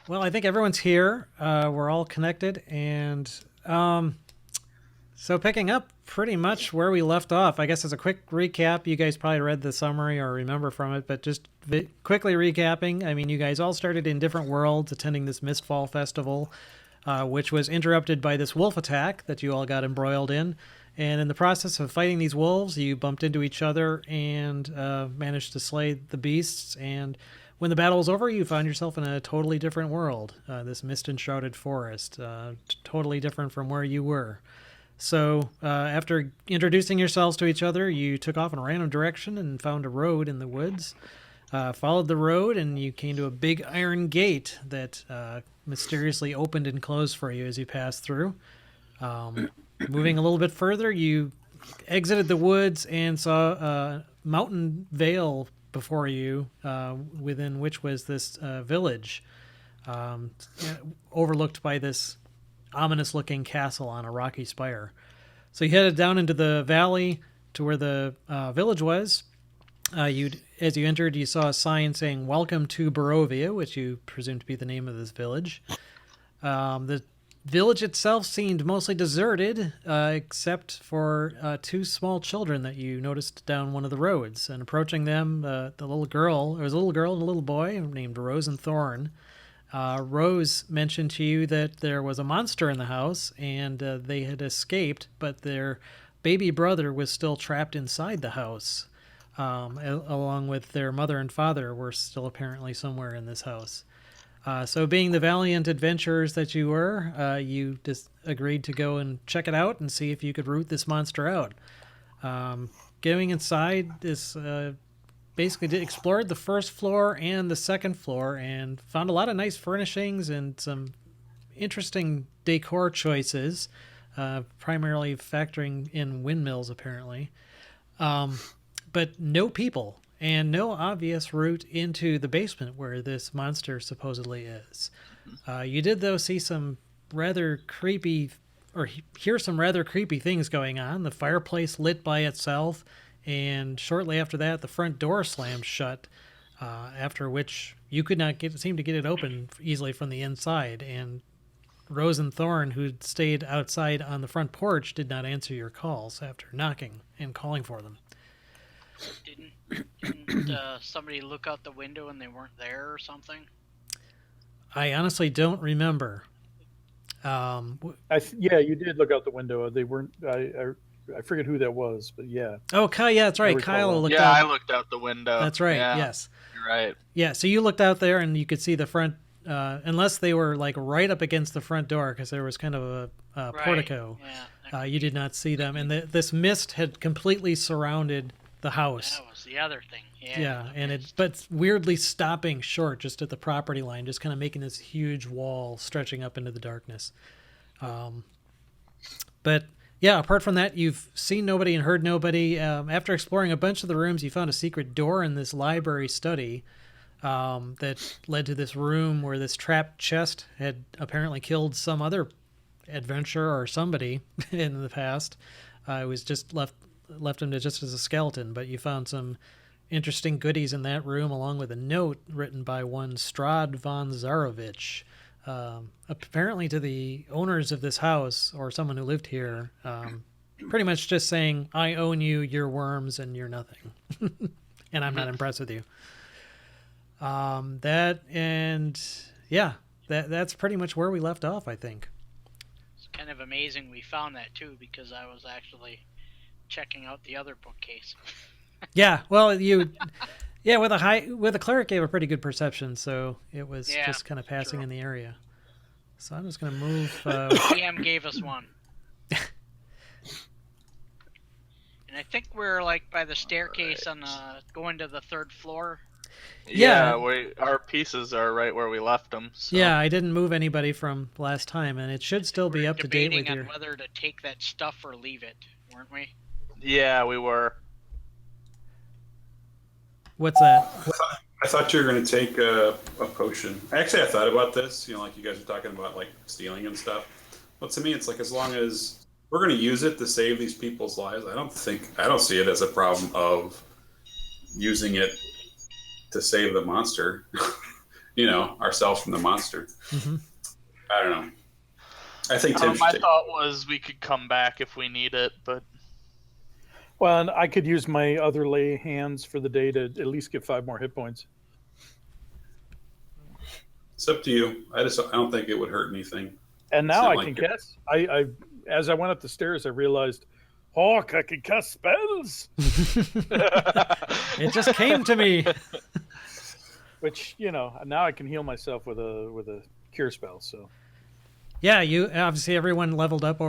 Well, I think everyone's here. We're all connected, and so picking up pretty much where we left off. I guess as a quick recap, you guys probably read the summary or remember from it, but just quickly recapping. I mean, you guys all started in different worlds, attending this Mistfall festival, which was interrupted by this wolf attack that you all got embroiled in. And in the process of fighting these wolves, you bumped into each other and managed to slay the beasts. And when the battle was over, you found yourself in a totally different world, this mist-enshrouded forest, totally different from where you were. So, after introducing yourselves to each other, you took off in a random direction and found a road in the woods. Followed the road, and you came to a big iron gate that mysteriously opened and closed for you as you passed through. Um, Moving a little bit further, you exited the woods and saw a mountain vale before you, within which was this village, um, overlooked by this ominous looking castle on a rocky spire. So you headed down into the valley to where the village was. As you entered, you saw a sign saying "Welcome to Barovia," which you presume to be the name of this village. The village itself seemed mostly deserted, except for two small children that you noticed down one of the roads. And approaching them, the little girl, there was a little girl and a little boy named Rose and Thorn. Rose mentioned to you that there was a monster in the house and they had escaped, but their baby brother was still trapped inside the house, along with their mother and father were still apparently somewhere in this house. So, being the valiant adventurers that you were, you just agreed to go and check it out and see if you could root this monster out. Going inside, this basically explored the first floor and the second floor and found a lot of nice furnishings and some interesting decor choices, primarily factoring in windmills, apparently. But no people and no obvious route into the basement where this monster supposedly is. You did, though, see some rather creepy, or hear some rather creepy things going on. The fireplace lit by itself, and shortly after that, the front door slammed shut. After which you could not seem to get it open easily from the inside, and Rose and Thorn, who stayed outside on the front porch, did not answer your calls after knocking and calling for them. Didn't somebody look out the window and they weren't there or something? I honestly don't remember. Yeah, you did look out the window. They weren't. I forget who that was, but yeah. Oh, Kyle, yeah, that's right. Kyle looked out. Yeah, I looked out the window. That's right. Yeah, Yes. you're right. Yeah. So you looked out there and you could see the front, unless they were like right up against the front door because there was kind of a Right. portico. Yeah. You did not see them, and this mist had completely surrounded the house. That was the other thing. Yeah. Yeah, and but weirdly stopping short just at the property line, just kind of making this huge wall stretching up into the darkness. But yeah, apart from that, you've seen nobody and heard nobody. After exploring a bunch of the rooms, you found a secret door in this library study that led to this room where this trapped chest had apparently killed some other adventurer or somebody in the past. It was just left him to just as a skeleton, but you found some interesting goodies in that room, along with a note written by one Strahd von Zarovich, apparently to the owners of this house or someone who lived here, pretty much just saying, "I own you, you're worms, and you're nothing," and I'm not impressed with you. That and yeah, that's pretty much where we left off, I think. It's kind of amazing we found that too because I was actually checking out the other bookcase. Yeah, well, yeah, with a cleric, you have a pretty good perception, so it was just kind of passing true. in the area. So I'm just gonna move. DM gave us one. And I think we're like by the staircase on going to the third floor. Yeah. Our pieces are right where we left them. So. Yeah, I didn't move anybody from last time, and it should still be up to date with debating your. on whether to take that stuff or leave it, weren't we? Yeah, we were. What's that? I thought you were going to take a potion. Actually, I thought about this. Like you guys were talking about like stealing and stuff. But to me, it's like as long as we're going to use it to save these people's lives, I don't see it as a problem of using it to save the monster. ourselves from the monster. Mm-hmm. I don't know. I think Tim My should take. thought was we could come back if we need it, but Well, and I could use my other lay hands for the day to at least get 5 more hit points. It's up to you. I don't think it would hurt anything. And It's now not I like can you're- cast. I as I went up the stairs, I realized, I can cast spells. It just came to me. Which now I can heal myself with a cure spell. So Yeah, you obviously everyone leveled up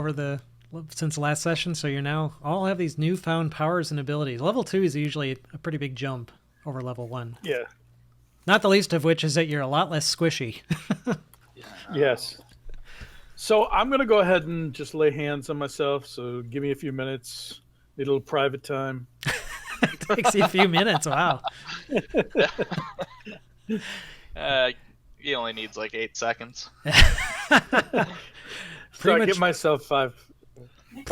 since the last session, so you're now all have these newfound powers and abilities. Level 2 is usually a pretty big jump over level 1. yeah, Not the least of which is that you're a lot less squishy. yes. So I'm gonna go ahead and just lay hands on myself. So give me a few minutes. Need a little private time. Takes you a few minutes. Wow. he only needs like 8 seconds. So I give myself five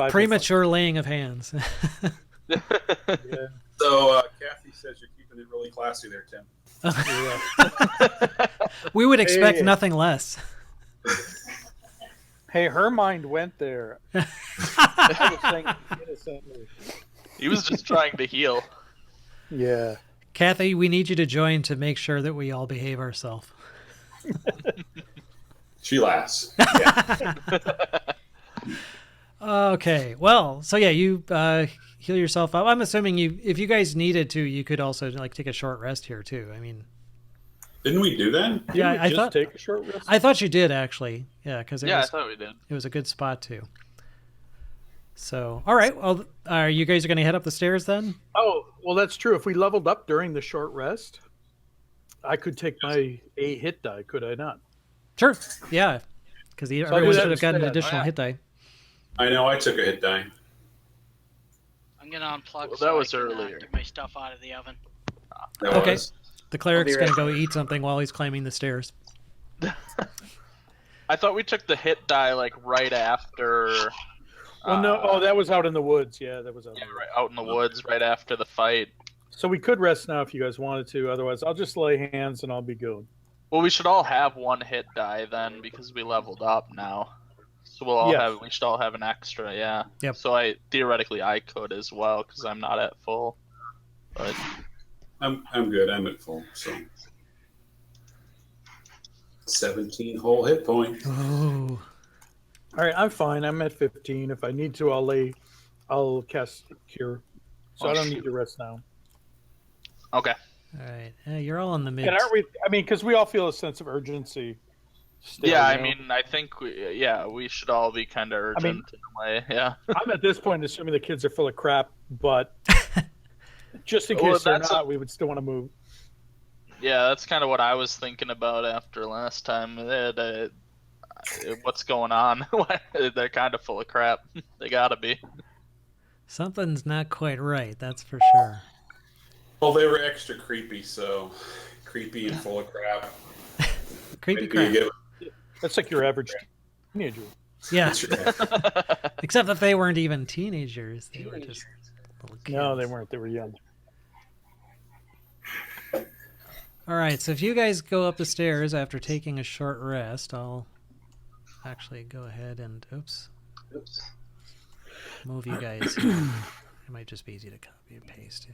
Premature laying of hands. Yeah. So Kathy says you're keeping it really classy there, Tim. Yeah. We would expect Hey. nothing less. Hey, her mind went there. I was saying innocently. He was just trying to heal. Yeah. Kathy, we need you to join to make sure that we all behave ourselves. She laughs. Yeah. Okay, well, so yeah, you heal yourself up. I'm assuming if you guys needed to, you could also take a short rest here too. I mean, Didn't we do that? yeah, Didn't we just take a short rest. I thought you did actually. Yeah, because I thought we did. it was a good spot too. So, all right, well, are you guys going to head up the stairs then? Oh, well, that's true. If we leveled up during the short rest, I could take my a hit die, could I not? Sure. Yeah, because I'll everyone do that should have gotten an instead. additional Yeah. hit die. I know. I took a hit die. I'm gonna unplug Well, so that was I can, earlier. get my stuff out of the oven. That Okay. was. The cleric's I'll be going to right go eat something while he's climbing the stairs. I thought we took the hit die like right after. Well, no. Oh, that was out in the woods. Yeah, that was out. Yeah, right out in the woods right after the fight. So we could rest now if you guys wanted to. Otherwise, I'll just lay hands and I'll be good. Well, we should all have 1 hit die then because we leveled up now. So we should all have an extra, yeah. Yep. So theoretically I could as well because I'm not at full. But I'm good. I'm at full. So 17 whole hit points. Oh, All right, I'm fine. I'm at 15. If I need to, I'll cast cure. So Oh, I don't shoot. need to rest now. okay. all right. You're all in the mid. And aren't we? I mean, because we all feel a sense of urgency. Still, Yeah, I you know? mean, I think we should all be kind of urgent mean- in a way. Yeah. I'm at this point assuming the kids are full of crap, but just in Well, case they're that's not, we would still want to move. Yeah, that's kind of what I was thinking about after last time. What's going on? They're kind of full of crap. They gotta be. Something's not quite right, that's for sure. Well, they were extra creepy, so creepy and full of crap. Creepy Maybe crap. you get- That's like your average teenager. Yeah, That's right. except that they weren't even teenagers. They were just little kids. No, they weren't. They were young. All right, so if you guys go up the stairs after taking a short rest, I'll actually go ahead and move you guys here. It might just be easy to copy and paste.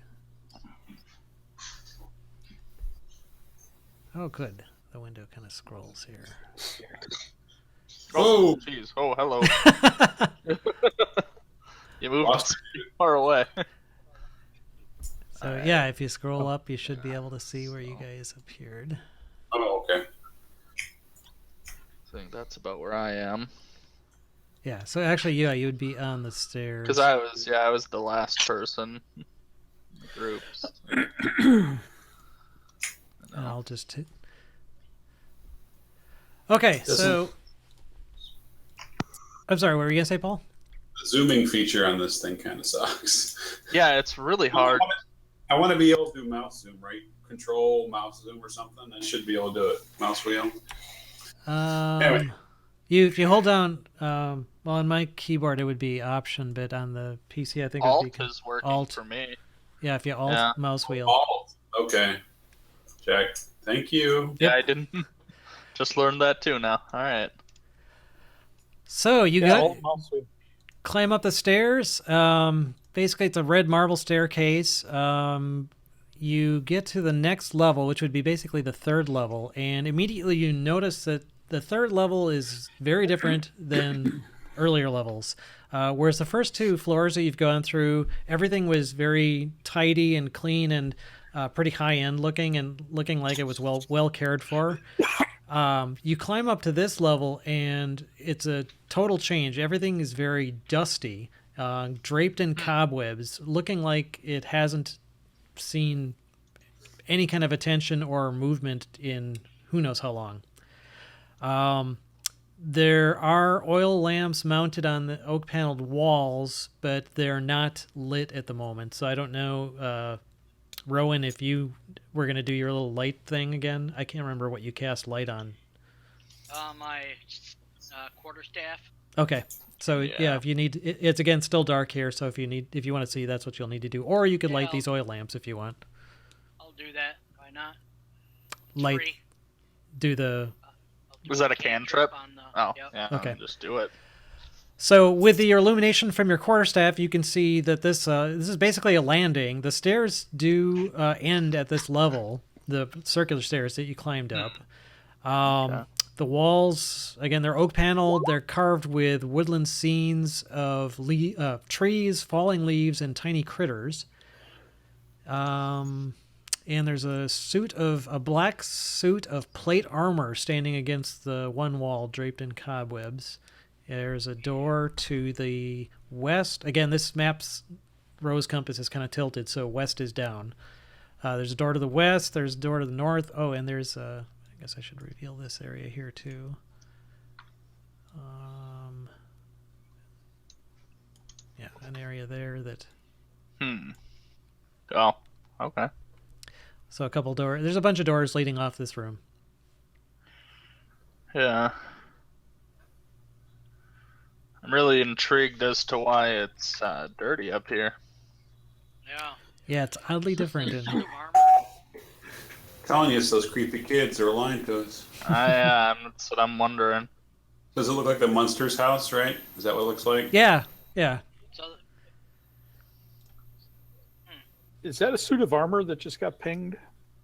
Oh, good. The window kind of scrolls here. Oh, Jeez. Oh, hello. You moved Lost too far away. So yeah, if you scroll up, you should be able to see where you guys appeared. oh, okay. I think that's about where I am. Yeah, so actually, yeah, you would be on the stairs. Because I was the last person in the groups. And I'll just hit. Okay, so I'm sorry, what were you gonna say, Paul? The zooming feature on this thing kind of sucks. Yeah, it's really hard. I want to be able to do mouse zoom, right? Control mouse zoom or something. I should be able to do it. Mouse wheel. Anyway. If you hold down, well, on my keyboard it would be Option, but on the PC I think it would Alt be is working Alt. for me. Yeah, if you Alt Yeah. mouse wheel. Alt. Okay. Check. Thank you. Yeah, I didn't. Just learned that too now. All right. So you Yeah, got all mouse swing. climb up the stairs. Basically, it's a red marble staircase. You get to the next level, which would be basically the third level, and immediately you notice that the third level is very different than earlier levels. Whereas the first two floors that you've gone through, everything was very tidy and clean and pretty high end looking and looking like it was well cared for. You climb up to this level and it's a total change. Everything is very dusty, draped in cobwebs, looking like it hasn't seen any kind of attention or movement in who knows how long. There are oil lamps mounted on the oak paneled walls, but they're not lit at the moment. So I don't know, Rowan, if you were going to do your little light thing again. I can't remember what you cast light on. My quarterstaff. Okay. So yeah, Yeah. if you need, it's again still dark here. So if you want to see, that's what you'll need to do. Or you could Yeah, light these oil lamps if you want. I'll do that. Why not? Light, Three. do the. I'll do Was a that a cantrip? on the, Oh, yep. yeah. Okay. Just do it. So with the illumination from your quarterstaff, you can see that this is basically a landing. The stairs do end at this level, the circular stairs that you climbed up. Okay. The walls, again, they're oak paneled. They're carved with woodland scenes of trees, falling leaves, and tiny critters. And there's a black suit of plate armor standing against the one wall draped in cobwebs. There's a door to the west. Again, this map's rose compass is kind of tilted, so west is down. There's a door to the west. There's a door to the north. Oh, and there's I guess I should reveal this area here too. Yeah, an area there that. Oh, okay. So a couple doors. There's a bunch of doors leading off this room. Yeah. I'm really intrigued as to why it's dirty up here. Yeah. Yeah, it's oddly different. Suit In, of armor. Telling you, it's those creepy kids are lying to us. That's what I'm wondering. Does it look like the Munsters house, right? Is that what it looks like? yeah. So, Is that a suit of armor that just got pinged?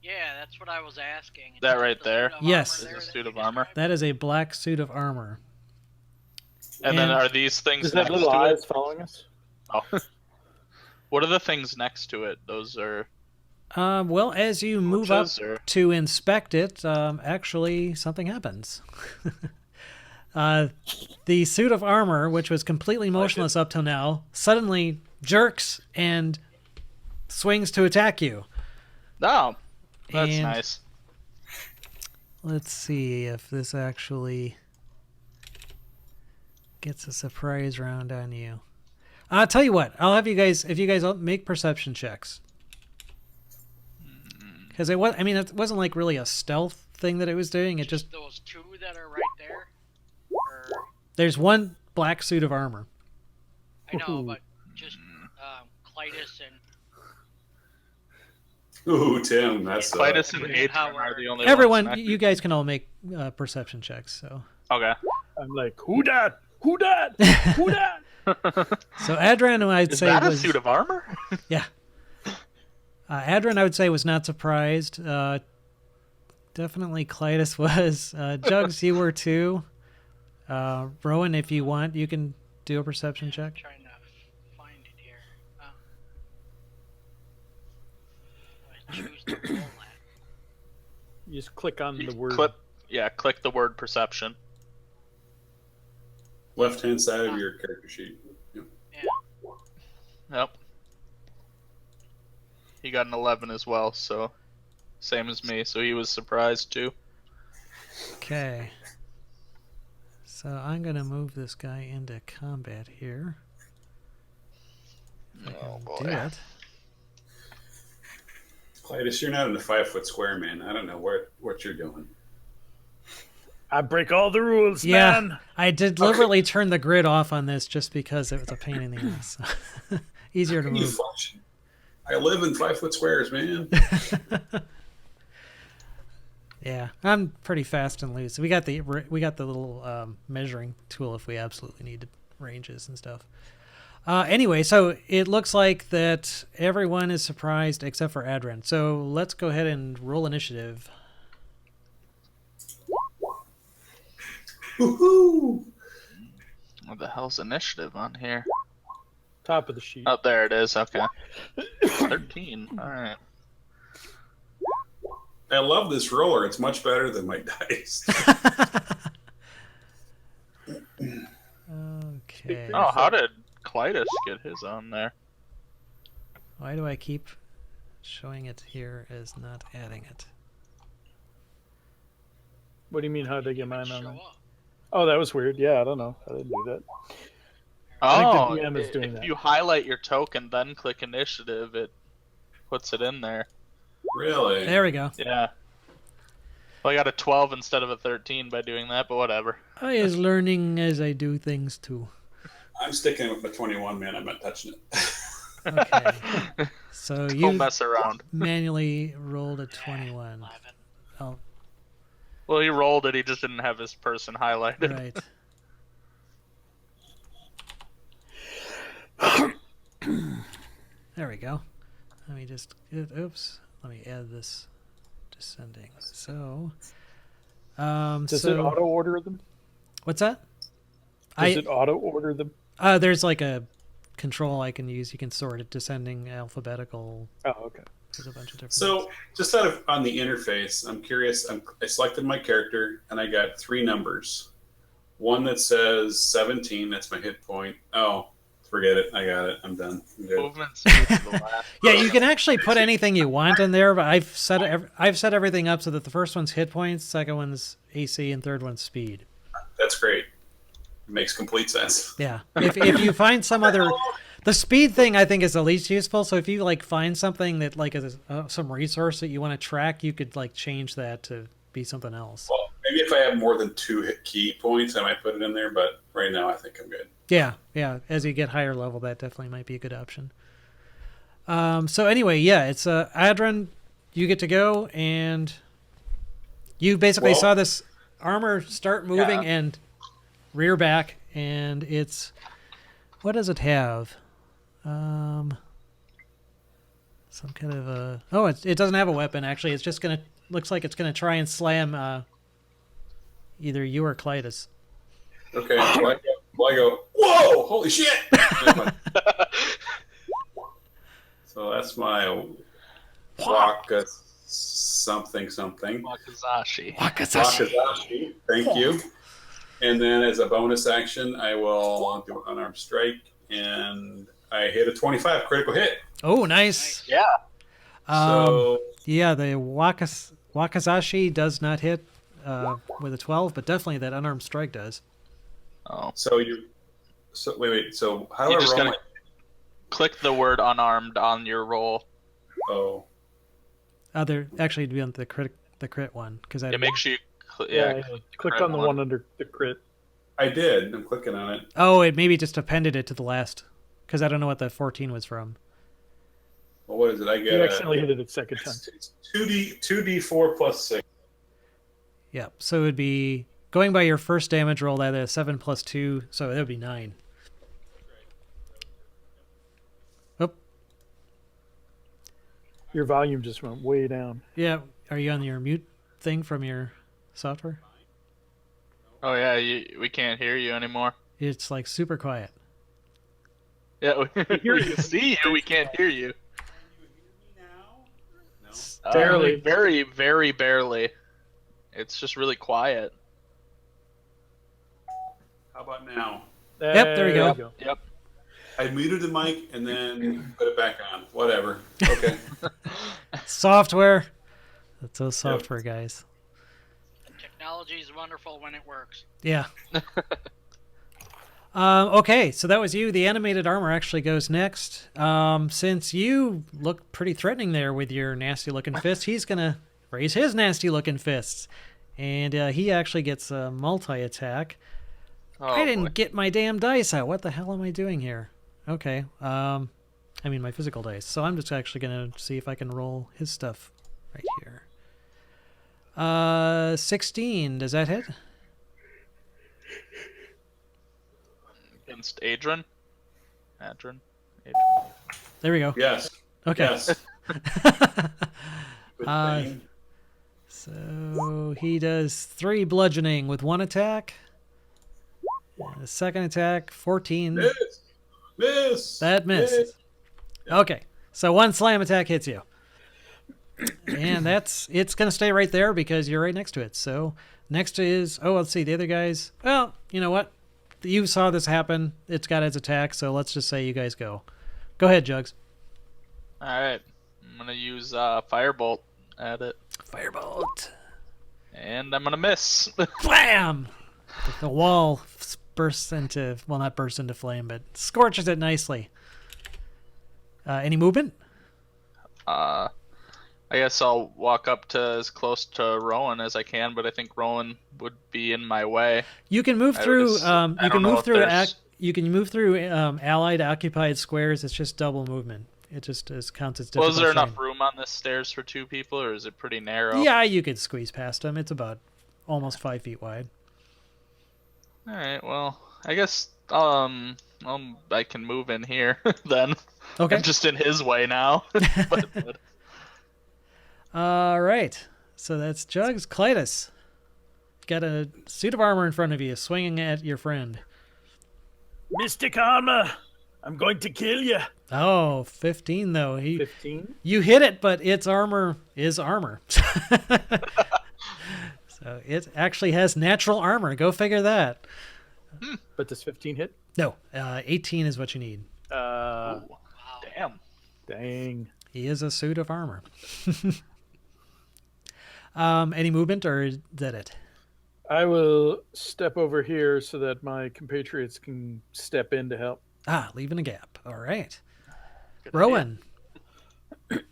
yeah, that's what I was asking. That Is right the there? suit of Yes. armor there Is a that suit you of armor. described? That is a black suit of armor. And then And- are these things Does it have next little to eyes it? following us? Oh. What are the things next to it? Those are Well, as you move up torches, or to inspect it, actually something happens. The suit of armor, which was completely motionless up till now, suddenly jerks and swings to attack you. Oh, that's And nice. Let's see if this actually gets a surprise round on you. I'll tell you what. I'll have you guys, if you guys all make perception checks. Because it wasn't like really a stealth thing that it was doing. It just, those two that are right there. Or, there's one black suit of armor. I know, but just Clytus and Ooh, Tim, that's Clytus and and Adrian Howard. are the only Everyone, ones you guys can all make perception checks. So, Okay. I'm like, who dat? Who dat? Who dat? so Adran, I'd Is say that a was suit of armor? yeah. Adran, I would say was not surprised. Definitely Clytus was. Jugs, you were too. Rowan, if you want, you can do a perception I'm check. trying to find it here. I choose the roll at. You just click on the word. Click the word perception. left-hand side of your character sheet. Yep. Yeah. Yep. He got an 11 as well, so same as me. So he was surprised too. Okay. So I'm going to move this guy into combat here. If I can do it. Clytus, you're not in a 5-foot square, man. I don't know what you're doing. I break all the rules, Yeah, man. I deliberately turned the grid off on this just because it was a pain in the ass. Easier to You move. function. I live in 5-foot squares, man. Yeah, I'm pretty fast and loose. We got the little measuring tool if we absolutely need ranges and stuff. Anyway, so it looks like that everyone is surprised except for Adren. So let's go ahead and roll initiative. Woohoo! What the hell's initiative on here? Top of the sheet. Oh, there it is. Okay. 13. All right. I love this roller. It's much better than my dice. Okay. Oh, how did Clytus get his on there? Why do I keep showing it here as not adding it? What do you mean? How did they get mine Show on? There? up. Oh, that was weird. Yeah, I don't know. I didn't do that. Oh, think the DM is doing if that. you highlight your token, then click initiative, it puts it in there. Really? There we go. Yeah. Well, I got a 12 instead of a 13 by doing that, but whatever. I is learning as I do things too. I'm sticking with my 21, man. I'm not touching it. Okay. So Don't you mess around. manually rolled a 21. 11. Oh, Well, he rolled it, he just didn't have his person highlighted. right. There we go. Let me just oops. Let me add this descending. So Does so it auto order them? what's that? Does it auto order them? There's like a control I can use. You can sort it descending, alphabetical. Oh, okay. There's a bunch of different So, just out of on the interface, I'm curious. I selected my character, and I got 3 numbers. One that says 17. That's my hit point. Oh, forget it. I got it. I'm done. I'm good. Movement speed to the left. Yeah, you can actually put anything you want in there, but I've set everything up so that the first one's hit points, second one's AC, and third one's speed. That's great. It makes complete sense. Yeah. If you find some other, the speed thing I think is the least useful. So if you like find something that like is some resource that you want to track, you could like change that to be something else. Well, maybe if I have more than 2 hit key points, I might put it in there. But right now, I think I'm good. Yeah, yeah. As you get higher level, that definitely might be a good option. So anyway, yeah, it's Adren. You get to go, and you basically saw this armor start moving and rear back, and it's what does it have? Some kind of a it doesn't have a weapon actually. It's just looks like it's gonna try and slam either you or Clytus. Okay. Well, I go. Whoa! Holy shit! So that's my Waka something. Wakazashi. Wakazashi. Thank you. And then as a bonus action, I will do an unarmed strike, and I hit a 25 critical hit. Oh, nice. Yeah. So Yeah, the Wakazashi does not hit with a 12, but definitely that unarmed strike does. Oh. wait. So how do You I just roll? gotta click the word unarmed on your roll. Oh, There actually it'd be on the crit one because Yeah, make sure you Click on the one under the crit. I did. I'm clicking on it. Oh, it maybe just appended it to the last because I don't know what the 14 was from. Well, what is it? I get You accidentally hit it a second time. It's 2d4 plus 6. Yeah, so it would be going by your first damage roll. That is 7 plus 2, so that would be 9. Oh, Your volume just went way down. yeah. Are you on your mute thing from your software? Oh yeah, we can't hear you anymore. It's like super quiet. Yeah, we can see you, we can't hear you. Barely. Very, very barely. It's just really quiet. How about now? Yep, there we go. Yep. I muted the mic and then put it back on. Whatever. Okay. Software. That's those software guys. Technology is wonderful when it works. Yeah. Okay, so that was you. The animated armor actually goes next. Since you look pretty threatening there with your nasty-looking fist, he's going to raise his nasty-looking fists. And he actually gets a multi-attack. Oh, I didn't boy. get my damn dice out. What the hell am I doing here? Okay. I mean, my physical dice. So I'm just actually going to see if I can roll his stuff right here. 16. Does that hit? Against Adrian. Adrian. There we go. Yes. Okay. Yes. Good Uh, thing. So he does 3 bludgeoning with 1 attack. The second attack, 14. Miss. Miss. That missed. Miss. Okay. So 1 slam attack hits you. And it's going to stay right there because you're right next to it. So next is, let's see, the other guys. Well, you know what? You saw this happen. It's got its attack, so let's just say you guys go. Go ahead, Jugs. All right. I'm going to use Firebolt at it. Firebolt. And I'm going to miss. Blam! The wall bursts into, well, not bursts into flame, but scorches it nicely. Any movement? I guess I'll walk up to as close to Rowan as I can, but I think Rowan would be in my way. You can move through. You can move through allied occupied squares. It's just double movement. It just counts as difficult. Well, is there terrain. enough room on this stairs for 2 people, or is it pretty narrow? Yeah, you could squeeze past them. It's about almost 5 feet wide. All right. Well, I guess I can move in here then. Okay. I'm just in his way now. But All right. So that's Jugs. Clytus. Got a suit of armor in front of you, swinging at your friend. Mystic armor, I'm going to kill you. Oh, 15 though. 15? You hit it, but its armor is armor. So it actually has natural armor. Go figure that. But does 15 hit? No, 18 is what you need. damn. Dang. He is a suit of armor. Any movement, or is that it? I will step over here so that my compatriots can step in to help. Leaving a gap. All right. Good Rowan. Use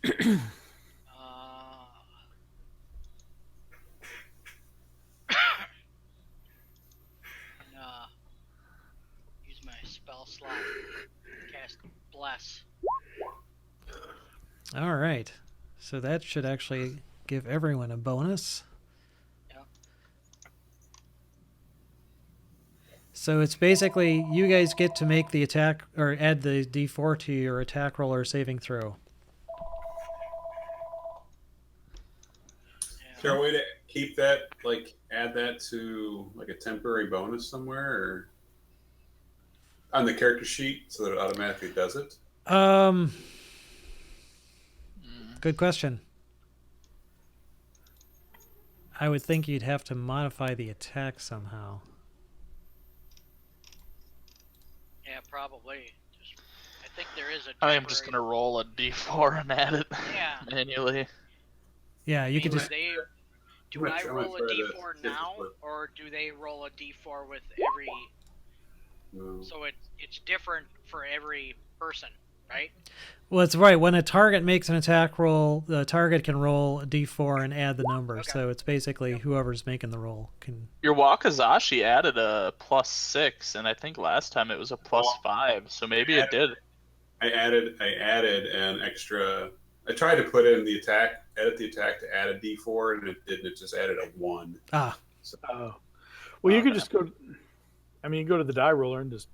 my spell slot. Cast Bless. All right. So that should actually give everyone a bonus. Yep. So it's basically you guys get to make the attack or add the D4 to your attack roll or saving throw. Is there a way to keep that, like, add that to, like, a temporary bonus somewhere, or on the character sheet so that it automatically does it? Good question. I would think you'd have to modify the attack somehow. Yeah, probably. I think there is a. I am just gonna roll a d4 and add it manually. Yeah, you could just. Do I roll a d4 now, or do they roll a d4 with every? No. So it's different for every person, right? Well, it's right. When a target makes an attack roll, the target can roll a d4 and add the number. Okay. So it's basically whoever's making the roll can. Your Wakazashi added a +6, and I think last time it was a +5, so maybe it did. I added an extra. I tried to put in the attack, edit the attack to add a D4, and it didn't. It just added a 1. So, Well, you could just go. I mean, you go to the die roller and just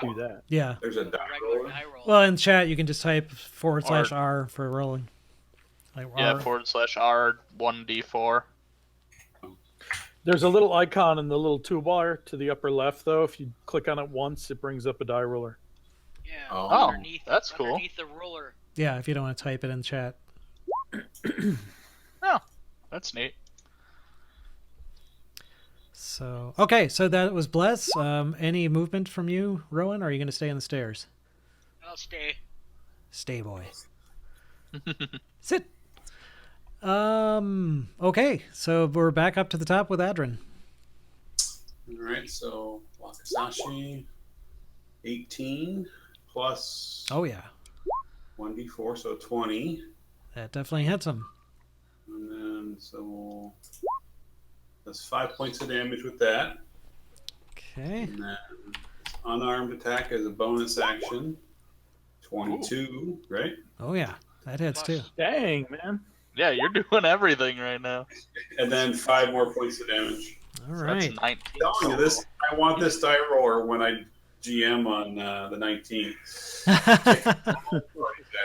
do that. yeah. There's a die Regular roller. die roll. Well, in chat you can just type /R for rolling. Like Yeah, R. /R 1d4. There's a little icon in the little toolbar to the upper left, though. If you click on it once, it brings up a die roller. Yeah. Oh, underneath, that's cool. Underneath the ruler. Yeah, if you don't want to type it in chat. Oh, that's neat. So okay, so that was Bless. Any movement from you, Rowan? Or are you going to stay on the stairs? I'll stay. Stay, boy. Sit. Okay, so we're back up to the top with Adrin. All right, so Wakasashi, 18 plus Oh yeah, 1d4, so 20. that definitely hits him. And then, so that's 5 points of damage with that. Okay. And then unarmed attack as a bonus action. 22, right? Oh yeah, that hits too. Dang, man. Yeah, you're doing everything right now. And then 5 more points of damage. All So right. that's 19. I'm telling you this. I want this die roller when I GM on the 19th.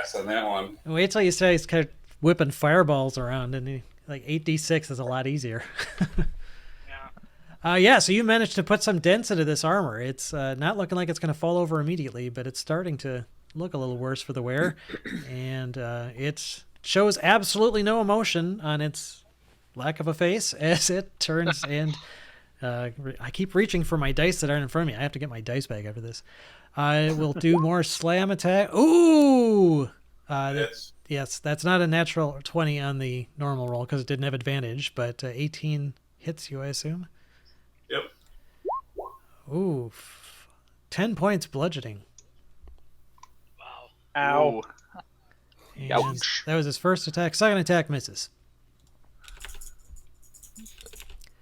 Ass on that one. Wait till you say he's kind of whipping fireballs around, and like 8d6 is a lot easier. Yeah. Yeah, so you managed to put some dents into this armor. It's not looking like it's going to fall over immediately, but it's starting to look a little worse for the wearer. And it shows absolutely no emotion on its lack of a face as it turns and I keep reaching for my dice that aren't in front of me. I have to get my dice bag after this. I will do more slam attack. Ooh! Yes, that's not a natural 20 on the normal roll because it didn't have advantage, but 18 hits you, I assume. Yep. Ooh, 10 points bludgeoning. Wow. Ow. And Ouch. that was his first attack. Second attack misses.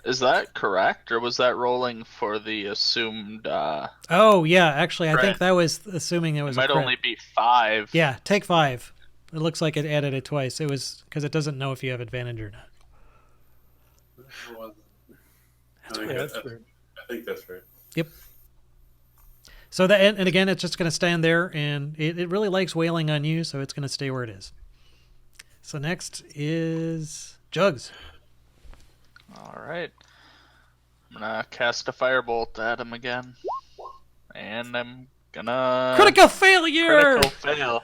Is that correct, or was that rolling for the assumed? Oh, yeah, actually, I think Crit. that was assuming it It was might a crit. only be 5. Yeah, take 5. It looks like it added it twice. It was because it doesn't know if you have advantage or not. I think, That's I weird. think that's right. Yep. So that and again, it's just going to stand there, and it really likes wailing on you, so it's going to stay where it is. So next is Jugs. All right. I'm gonna cast a firebolt at him again, and I'm gonna Critical failure. critical fail.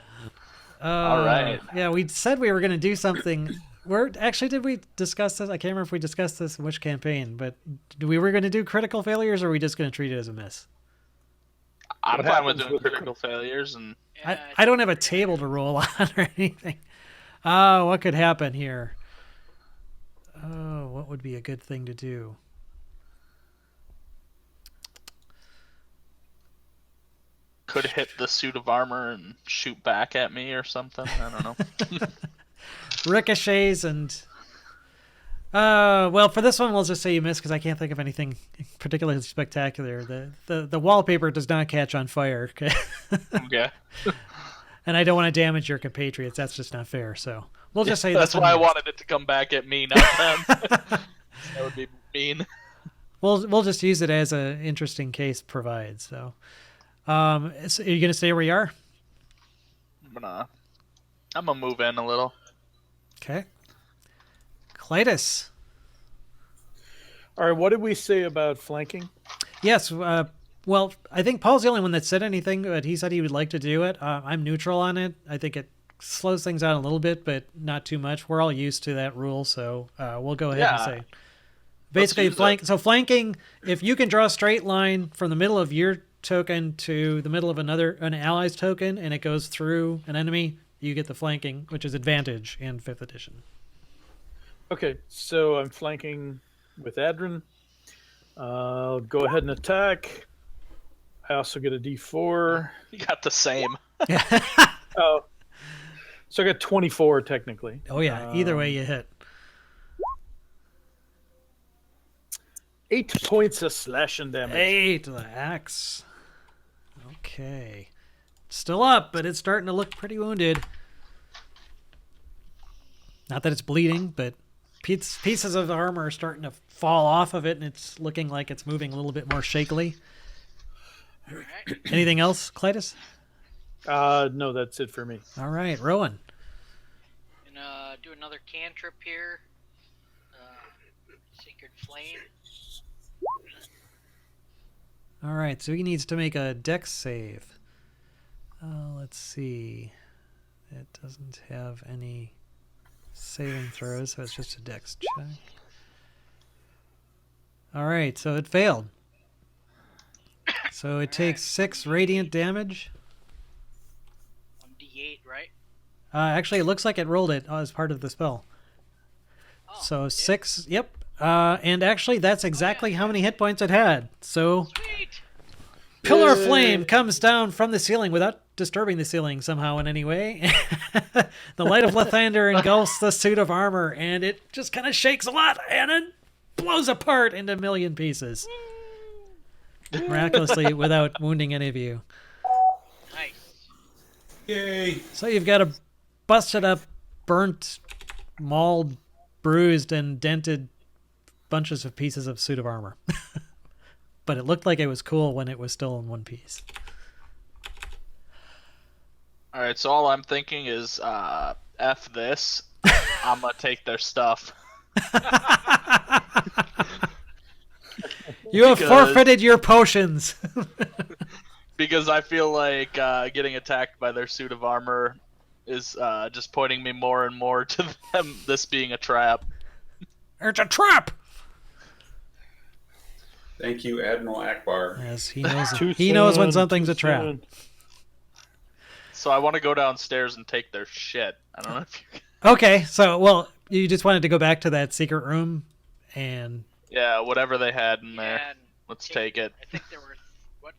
All right. Yeah, we said we were going to do something. Did we discuss this? I can't remember if we discussed this in which campaign, but we were going to do critical failures, or are we just going to treat it as a miss? I'm What fine with happens doing with the critical failures, and Yeah, I don't have a table to roll on or anything. Oh, what could happen here? Oh, what would be a good thing to do? could hit the suit of armor and shoot back at me or something. I don't know. Ricochets and well, for this one we'll just say you missed because I can't think of anything particularly spectacular. The wallpaper does not catch on fire. Okay? Okay. And I don't want to damage your compatriots. That's just not fair. So we'll just say That's this why I one missed. wanted it to come back at me, not them. That would be mean. We'll just use it as an interesting case provides. So, so are you gonna stay where you are? I'm gonna move in a little. Okay. Clytus. All right, what did we say about flanking? Yes. Well, I think Paul's the only one that said anything, but he said he would like to do it. I'm neutral on it. I think it slows things down a little bit, but not too much. We're all used to that rule, so we'll go ahead and say. Basically, use it. So flanking, if you can draw a straight line from the middle of your token to the middle of an ally's token, and it goes through an enemy, you get the flanking, which is advantage in 5th edition. Okay, so I'm flanking with Adrin. I'll go ahead and attack. I also get a D4. You got the same. Oh, so I got 24 technically. Oh yeah, either way you hit. 8 points of slashing damage. 8 to the axe. Okay. Still up, but it's starting to look pretty wounded. Not that it's bleeding, but pieces of the armor are starting to fall off of it, and it's looking like it's moving a little bit more shakily. All right. Anything else, Clytus? No, that's it for me. All right, Rowan. Gonna do another cantrip here. Sacred Flame. All right, so he needs to make a dex save. Let's see. It doesn't have any saving throws, so it's just a dex check. All right, so it failed. So it takes 6 radiant damage. 1d8, right? Actually, it looks like it rolled it as part of the spell. Oh, So it 6, yep. And actually, that's exactly how many hit points it had. So did? Sweet. Pillar of Flame comes down from the ceiling without disturbing the ceiling somehow in any way. The light of Lathander engulfs the suit of armor, and it just kind of shakes a lot, and it blows apart into a million pieces. Miraculously, without wounding any of you. Nice. Yay! So you've got a busted up, burnt mauled, bruised, and dented bunches of pieces of suit of armor. But it looked like it was cool when it was still in one piece. All right, so all I'm thinking is, F this. I'm gonna take their stuff. You have Because- forfeited your potions. Because I feel like getting attacked by their suit of armor is just pointing me more and more to them this being a trap. It's a trap. Thank you, Admiral Akbar. Yes, he knows. Too He knows when soon, something's too a trap. soon. So I want to go downstairs and take their shit. I don't know if you... Okay, so well, you just wanted to go back to that secret room, and Yeah, whatever they had in there. And Let's take it. I think there were,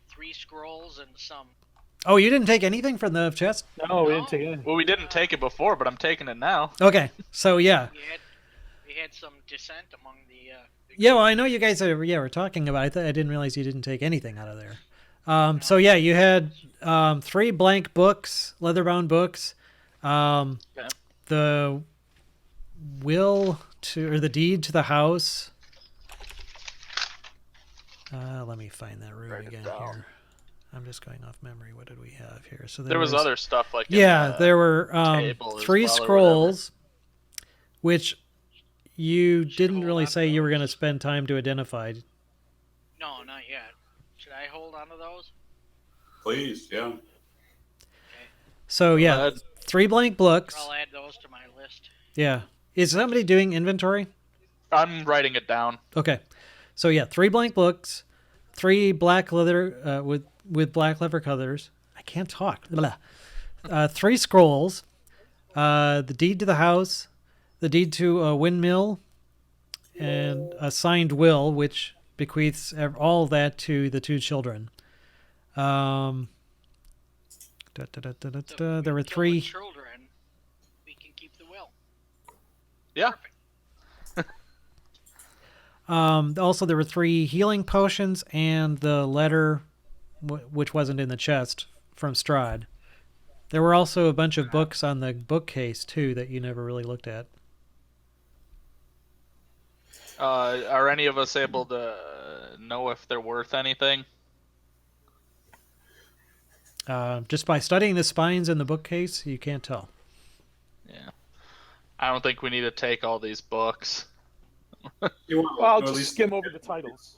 3 scrolls and some. oh, you didn't take anything from the chest. No, we didn't take anything. Well, we didn't take it before, but I'm taking it now. Okay, so yeah, We had some dissent among the. yeah. Well, I know you guys are were talking about it. I didn't realize you didn't take anything out of there. So yeah, you had 3 blank books, leather-bound books. Okay. The will to or the deed to the house. Let me find that room Write it again down. here. I'm just going off memory. What did we have here? So There was other stuff like Yeah, in the there were table as 3 well or scrolls, which you didn't hold really on to say you were those. going to spend time to identify. No, not yet. Should I hold on to those? Please, yeah. So yeah, Uh, 3 blank books. I'll add those to my list. Yeah. Is somebody doing inventory? I'm writing it down. Okay. So yeah, 3 blank books, 3 black leather with black leather covers. I can't talk. Blah. 3 scrolls, the deed to the house, the deed to a windmill, and a signed will, which bequeaths all of that to the 2 children. There were Kill the 3. children. We can keep the will. Yeah. Also, there were 3 healing potions and the letter, which wasn't in the chest, from Strahd. There were also a bunch of books on the bookcase, too, that you never really looked at. Are any of us able to know if they're worth anything? Just by studying the spines in the bookcase, you can't tell. Yeah. I don't think we need to take all these books. You want Well, I'll to at just least skim over the titles.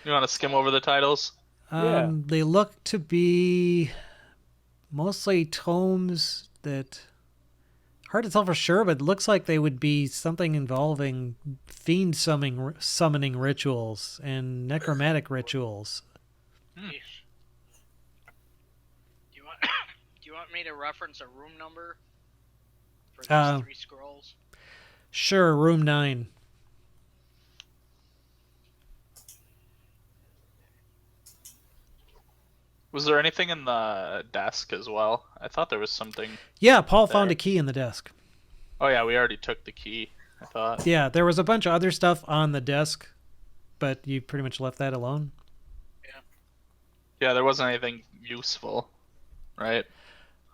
You want to skim over the titles? Yeah. They look to be mostly tomes that... Hard to tell for sure, but it looks like they would be something involving fiend summoning rituals and necromantic rituals. Do you want? Do you want me to reference a room number for these 3 scrolls? Sure, room 9. Was there anything in the desk as well? I thought there was something. Yeah, Paul found There. a key in the desk. Oh yeah, we already took the key, I thought. Yeah, there was a bunch of other stuff on the desk, but you pretty much left that alone. Yeah, there wasn't anything useful, right?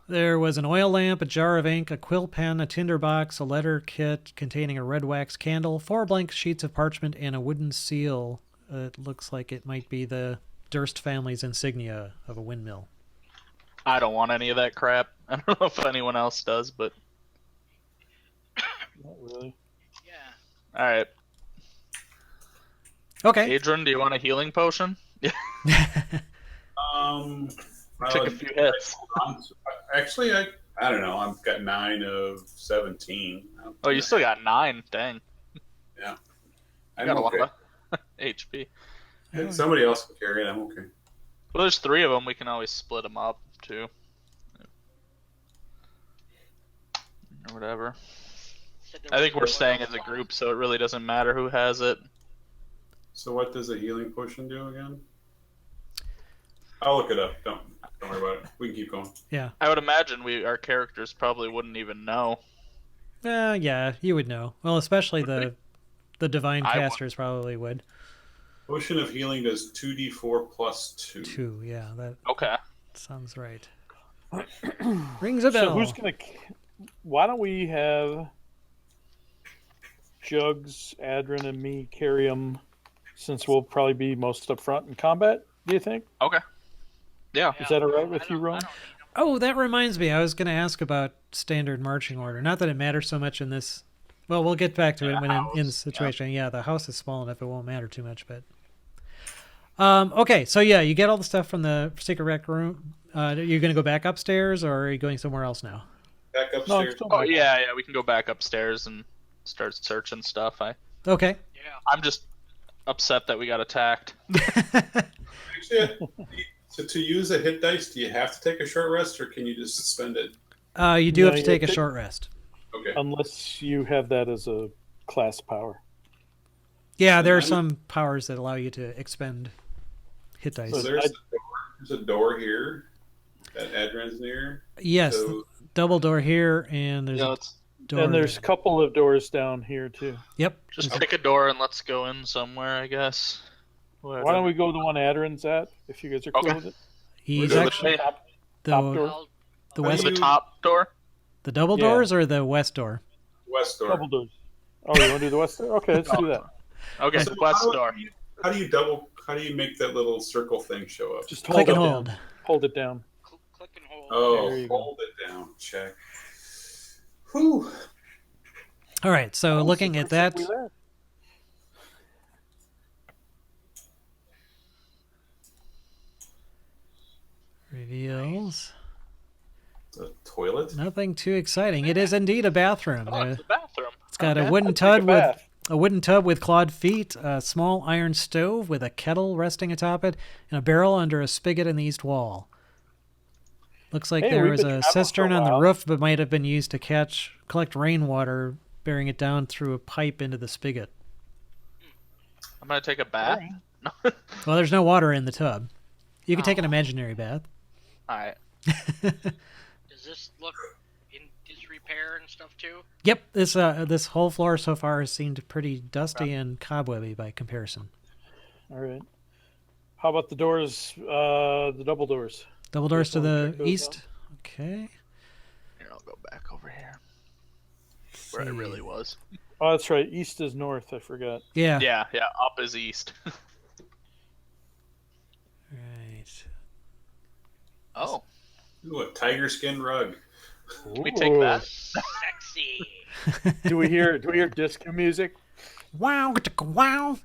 There was an oil lamp, a jar of ink, a quill pen, a tinderbox, a letter kit containing a red wax candle, 4 blank sheets of parchment, and a wooden seal. It looks like it might be the Durst family's insignia of a windmill. I don't want any of that crap. I don't know if anyone else does, but Not really. Yeah. all right. Okay. Adrian, do you want a healing potion? Took a few hits. Actually, I don't know. I've got 9 of 17. Oh, you still got 9. Dang. Yeah. I I'm got a okay. lot of HP. If somebody else can carry it, I'm okay. Well, there's 3 of them. We can always split them up too, or whatever. Said there I was think we're no staying oil as a box. group, so it really doesn't matter who has it. So what does a healing potion do again? I'll look it up. Don't worry about it. We can keep going. Yeah. I would imagine our characters probably wouldn't even know. Yeah, you would know. Well, especially the divine I would. casters probably would. Potion of healing does 2d4 plus 2. 2, yeah, that Okay. sounds right. Rings a bell. So who's gonna? Why don't we have Jugs, Adrin, and me carry them, since we'll probably be most up front in combat. Do you think? Okay. Yeah. Is that all right with you, Ron? Oh, that reminds me. I was going to ask about standard marching order. Not that it matters so much in this. Well, we'll get back to it when in the situation. Yeah, the house is small enough; it won't matter too much. But okay, so yeah, you get all the stuff from the secret rec room. You're going to go back upstairs, or are you going somewhere else now? Back No, upstairs. it's still Oh back. yeah, we can go back upstairs and start searching stuff. Okay. Yeah. I'm just upset that we got attacked. Actually, to use a hit dice, do you have to take a short rest, or can you just spend it? You do No, have to you take a have to- short rest. Okay. Unless you have that as a class power. Yeah, there are some powers that allow you to expend hit dice. So there's a door here that Adran's near. Yes, So double door here, and there's Yeah, a let's door. And there's a couple of doors down here too. Yep. just pick a door and let's go in somewhere, I guess. Why don't we go the one Adrin's at, if you guys are cool Okay. with it? He's go actually with top the door? the How west, do the you- top door? the double Yeah. doors or the west door. west door. Double doors. Oh, you want to do the west door? Okay, let's do that. Okay, So west how door. How do you make that little circle thing show up? Just Click hold and it hold. down. Hold it down. Click and hold. Oh, There you go. hold it down. Check. Whew. All right. So looking at that, We there. reveals The toilet. nothing too exciting. It is indeed a bathroom. Oh, it's the bathroom. It's got a Okay. wooden Let's take a tub with bath. a wooden tub with clawed feet, a small iron stove with a kettle resting atop it, and a barrel under a spigot in the east wall. Looks like Hey, there we've was been a traveling cistern for a on the while. roof, but might have been used to collect rainwater, bearing it down through a pipe into the spigot. I'm gonna take a bath. Well, there's no water in the tub. You can take an imaginary bath. Alright. Does this look in disrepair and stuff too? Yep, this whole floor so far has seemed pretty dusty and cobwebby by comparison. All right. How about the doors, the double doors? Double doors to wanna the check those east. Okay. Here, I'll go back over here. Where I really was. Oh, that's right. East is north. I forgot. Yeah. Yeah, up is east. Right. Oh, Ooh, a tiger skin rug. can we take that? Sexy. Do we hear disco music? Wow, wow.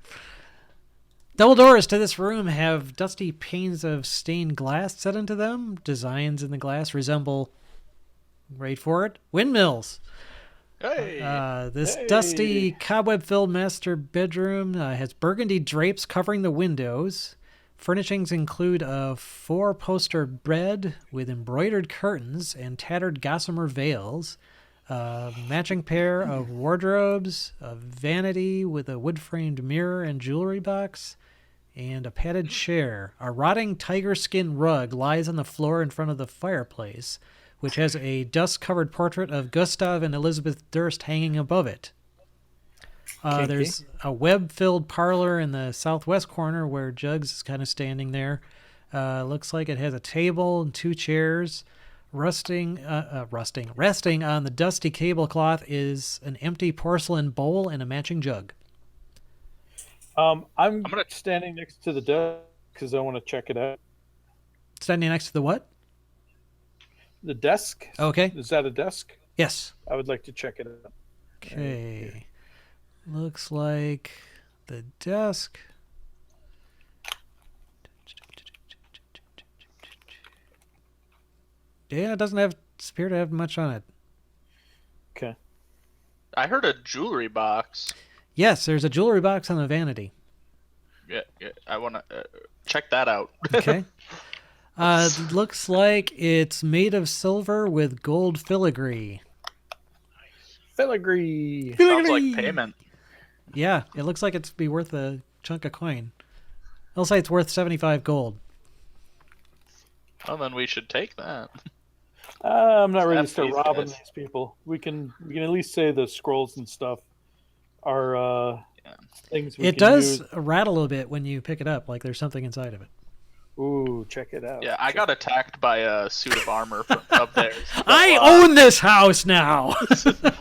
Double doors to this room have dusty panes of stained glass set into them. Designs in the glass resemble, wait for it, windmills. Hey. This Hey. dusty, cobweb-filled master bedroom has burgundy drapes covering the windows. Furnishings include a 4-poster bed with embroidered curtains and tattered gossamer veils, a matching pair of wardrobes, a vanity with a wood-framed mirror and jewelry box, and a padded chair. A rotting tiger skin rug lies on the floor in front of the fireplace, which has a dust-covered portrait of Gustav and Elizabeth Durst hanging above it. Kinky. There's a web-filled parlor in the southwest corner where Jugs is kind of standing there. Looks like it has a table and 2 chairs. Resting on the dusty tablecloth is an empty porcelain bowl and a matching jug. I'm gonna- standing next to the desk because I want to check it out. Standing next to the what? The desk. Okay. Is that a desk? Yes. I would like to check it out. Okay. Looks like the desk. Yeah, it doesn't appear to have much on it. Okay. I heard a jewelry box. Yes, there's a jewelry box on the vanity. Yeah, I want to check that out. Okay. Looks like it's made of silver with gold filigree. Filigree. Sounds like payment. Yeah, it looks like it's be worth a chunk of coin. I'll say it's worth 75 gold. Well, then we should take that. I'm not ready to F start these robbing guys. these people. We can at least say the scrolls and stuff are Yeah. things we It can does use. rattle a bit when you pick it up, like there's something inside of it. Ooh, check it out. Yeah, I got attacked by a suit of armor of theirs. So, I own this house now.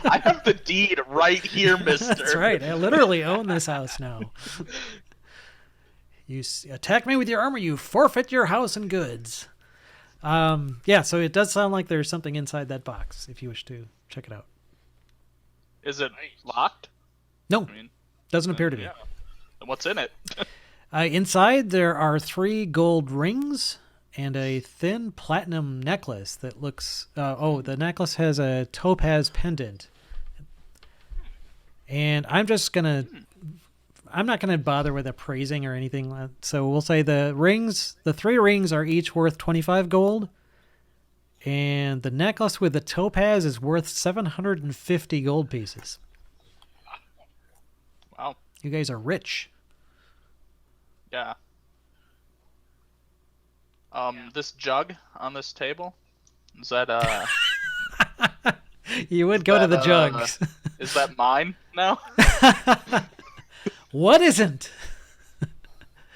I have the deed right here, mister. That's right. I literally own this house now. You attack me with your armor, you forfeit your house and goods. Yeah, so it does sound like there's something inside that box if you wish to check it out. Is it locked? No, I mean, doesn't appear to be. yeah. And what's in it? Inside, there are 3 gold rings and a thin platinum necklace that looks... the necklace has a topaz pendant. And I'm just going to... I'm not going to bother with appraising or anything. So we'll say the 3 rings are each worth 25 gold. And the necklace with the topaz is worth 750 gold pieces. Wow. You guys are rich. Yeah. This jug on this table, is that You would go to the that, jugs. is that mine now? What isn't?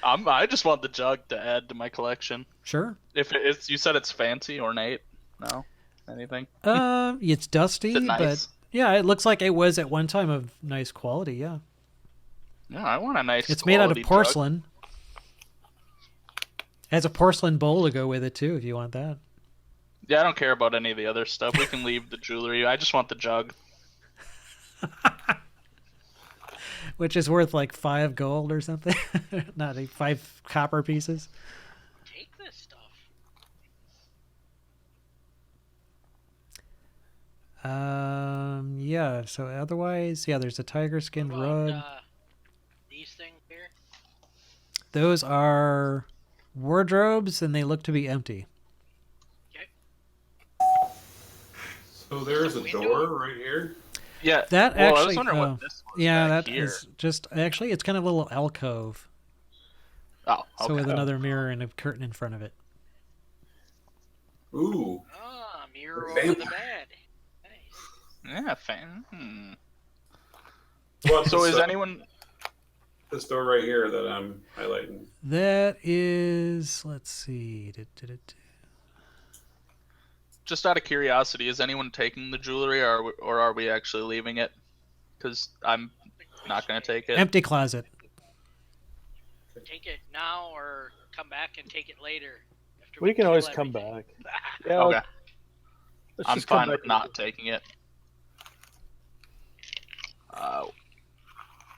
I just want the jug to add to my collection. Sure. If it's, you said it's fancy, ornate. No, anything? It's dusty, Is it nice? but yeah, it looks like it was at one time of nice quality. Yeah, Yeah, I want a nice. it's made out of quality jug. porcelain. Has a porcelain bowl to go with it too, if you want that. Yeah, I don't care about any of the other stuff. We can leave the jewelry. I just want the jug. Which is worth like 5 gold or something. Not 5 copper pieces. Take this stuff. Yeah. So otherwise, yeah, there's a tiger skin What about, rug. these things here. Those are wardrobes, and they look to be empty. Okay. So there's a door right here. Yeah. That well, I was actually, wondering what this was. Yeah, back that here. is just actually it's kind of a little alcove. Oh, okay. So with another mirror and a curtain in front of it. Ooh. Ah, mirror Vampire. over the bed. Nice. Yeah, fan. Hmm. Well, So this, is anyone? this door right here that I'm highlighting? That is, let's see. Just out of curiosity, is anyone taking the jewelry, or are we actually leaving it? Because I'm not going to take it. Empty closet. Take it now or come back and take it later. After We can kill always come everything. back. Yeah, Okay, let's I'm just come fine back with not taking it.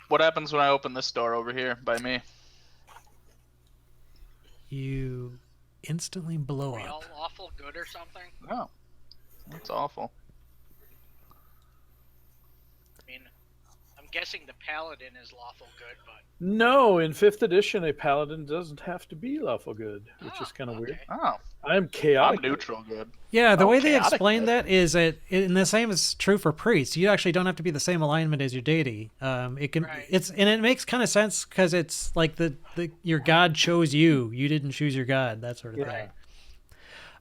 What happens when I open this door over here by me? You instantly blow Are we all up. awful good or something? Oh, that's awful. I mean, I'm guessing the paladin is lawful good, but No, in 5th edition, a paladin doesn't have to be lawful good, which is kind of weird. okay. Oh, I'm I'm chaotic. neutral good. Yeah, the way they chaotic explain good. that is that, and the same is true for priests. You actually don't have to be the same alignment as your deity. It can, Right. and it makes kind of sense because it's like your god chose you. You didn't choose your god. That sort of Yeah.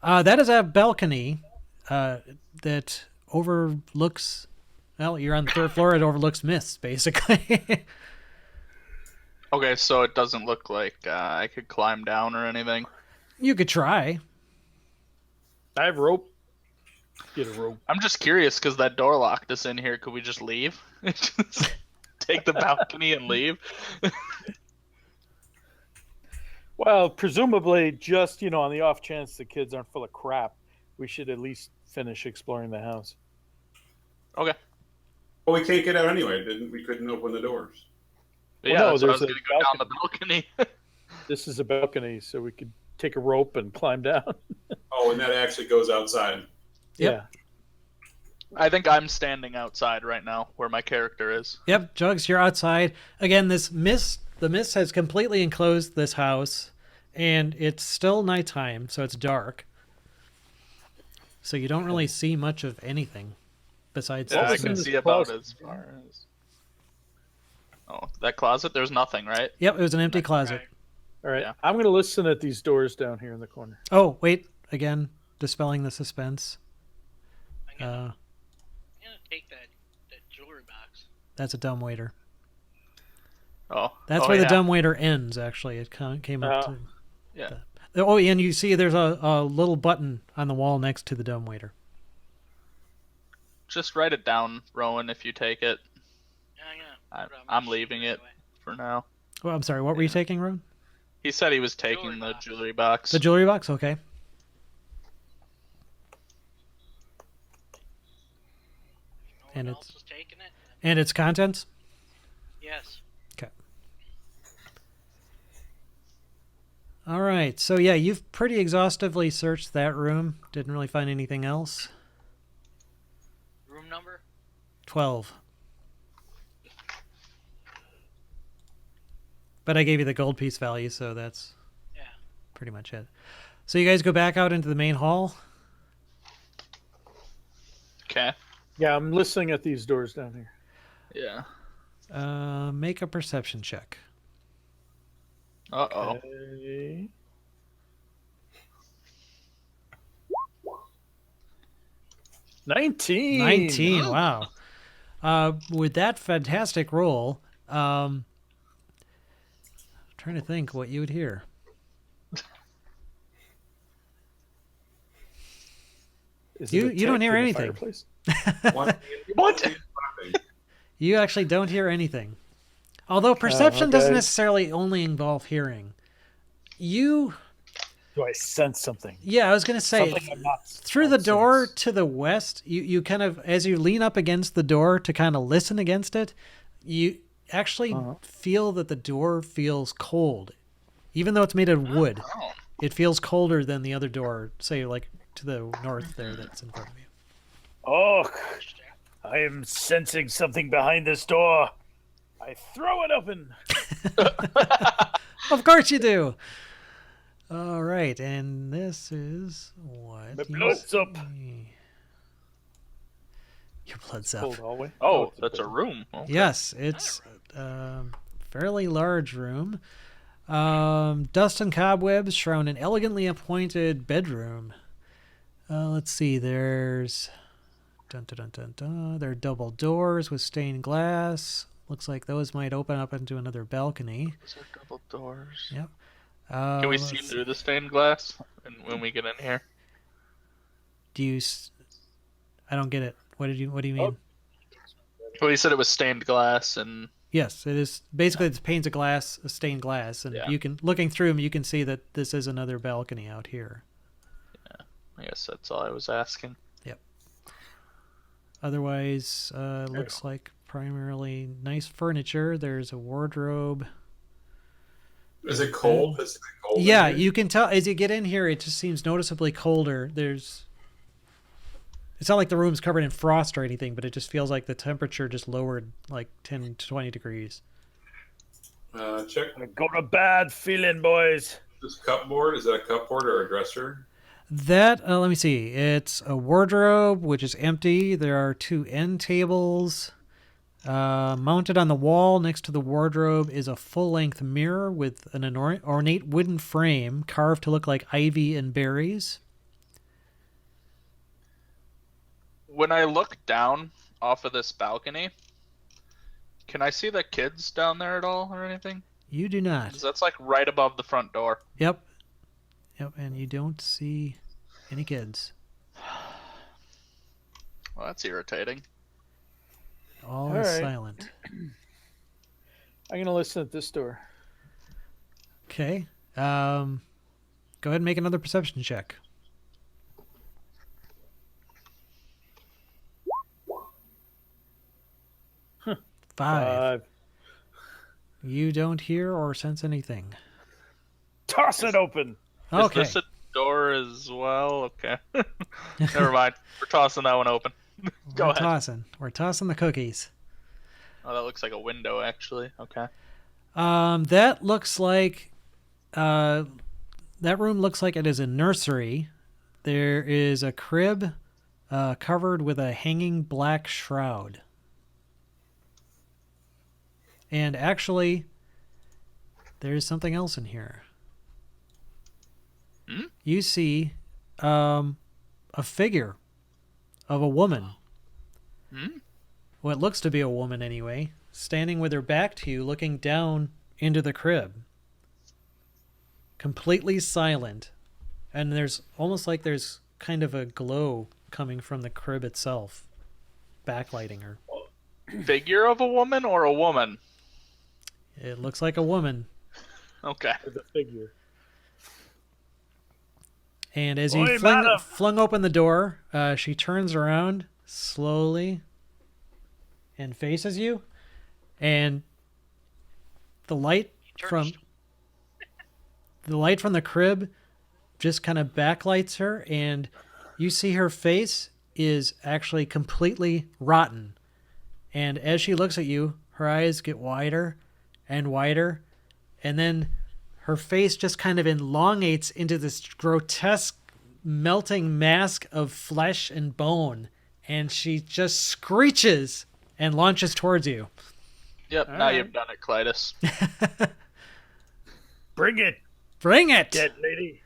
thing. That is a balcony that overlooks. Well, you're on the 3rd floor. It overlooks Mist, basically. Okay, so it doesn't look like I could climb down or anything. You could try. I have rope. Get a rope. I'm just curious because that door locked us in here. Could we just leave? Just take the balcony and leave? Well, presumably, just on the off chance the kids aren't full of crap, we should at least finish exploring the house. Okay. Well, we can't get out anyway. We couldn't open the doors. But Well, yeah, no, that's what I was there's going a to go down the balcony. This is a balcony, so we could take a rope and climb down. Oh, and that actually goes outside. Yep. Yeah. I think I'm standing outside right now where my character is. Yep, Jugs, you're outside. Again, the mist has completely enclosed this house, and it's still nighttime, so it's dark. So you don't really see much of anything besides Yeah, I was this in can mist. this see about closet? as far as... Oh, that closet? There's nothing, right? Yep, it was an empty closet. Right. All right. Yeah. I'm going to listen at these doors down here in the corner. Oh, wait, again, dispelling the suspense. I'm gonna, Uh, I'm gonna take that jewelry box. that's a dumbwaiter. Oh, That's oh, where yeah. the dumbwaiter ends, actually. It came up Oh. to... Yeah. Oh, and you see there's a little button on the wall next to the dumbwaiter. Just write it down, Rowan, if you take it. Yeah. I'm leaving it for now. Oh, I'm sorry. What were you taking, Ron? He said he was taking the jewelry box. The jewelry box? Okay. No And one it's- else is taking it? And its contents? Yes. Okay. All right. So, yeah, you've pretty exhaustively searched that room. Didn't really find anything else. Room number? 12. But I gave you the gold piece value, so that's pretty much it. So you guys go back out into the main hall. Okay. Yeah, I'm listening at these doors down here. Yeah. Make a perception check. Uh-oh. Okay. $19. 19. Wow. With that fantastic roll, trying to think what you would hear. Is You- it a you don't tick hear in the anything. fireplace? What? You actually don't hear anything. Although perception doesn't okay. necessarily only involve hearing. You, Do I sense something? yeah, I was going to say, Something I'm not through the sense. door to the west, you kind of, as you lean up against the door to kind of listen against it, you actually feel that the door feels cold. Even though it's made of wood, Oh. it feels colder than the other door, say, like to the north there that's in front of you. Oh, I am sensing something behind this door. I throw it open. Of course you do. All right, and this is what My you blood's up. see. Your blood's Cold up. hallway. Oh, it's that's a bed. room. Okay. Yes, it's a fairly large room. Dust and cobwebs surround an elegantly appointed bedroom. Let's see, there's... Dun, dun, dun, dun, dun. There are double doors with stained glass. Looks like those might open up into another balcony. Those are double doors. Yep. Can we let's see through the stained glass when we get in here? Do you... I don't get it. What do you mean? Well, you said it was stained glass, and Yes, it is. Basically, it's panes of glass, a stained glass, and Yeah. you can, looking through them, you can see that this is another balcony out here. I guess that's all I was asking. Otherwise, looks like primarily nice furniture. There's a wardrobe. Is it cold? Is it cold? in Yeah, here? you can tell as you get in here, it just seems noticeably colder. It's not like the room's covered in frost or anything, but it just feels like the temperature just lowered like 10 to 20 degrees. Check I got a bad feeling, boys. this cupboard. Is that a cupboard or a dresser? That, let me see. It's a wardrobe, which is empty. There are 2 end tables. Mounted on the wall next to the wardrobe is a full-length mirror with an ornate wooden frame carved to look like ivy and berries. When I look down off of this balcony, can I see the kids down there at all or anything? You do not. 'Cause that's like right above the front door. Yep. Yep, and you don't see any kids. Well, that's irritating. All All is right. silent. I'm gonna listen at this door. Okay. Go ahead and make another perception check. 5. You don't hear or sense anything. Toss it open. Okay. Is this a door as well? Okay. Never mind. We're tossing that one open. Go We're ahead. tossing. We're tossing the cookies. Oh, that looks like a window, actually. Okay. That looks like that room looks like it is a nursery. There is a crib covered with a hanging black shroud. And actually, there's something else in here. Hmm? You see a figure of a woman. Hmm? What looks to be a woman anyway, standing with her back to you, looking down into the crib. completely silent, and there's almost like there's kind of a glow coming from the crib itself, backlighting her. Figure of a woman or a woman? It looks like a woman. Okay. The figure. And as Oi, you madam! flung open the door, she turns around slowly and faces you, and the light from the crib just kind of backlights her, and you see her face is actually completely rotten. And as she looks at you, her eyes get wider and wider, and then her face just kind of elongates into this grotesque melting mask of flesh and bone, and she just screeches and launches towards you. Yep, All now right. you've done it, Clytus. Bring it, Bring it! dead lady.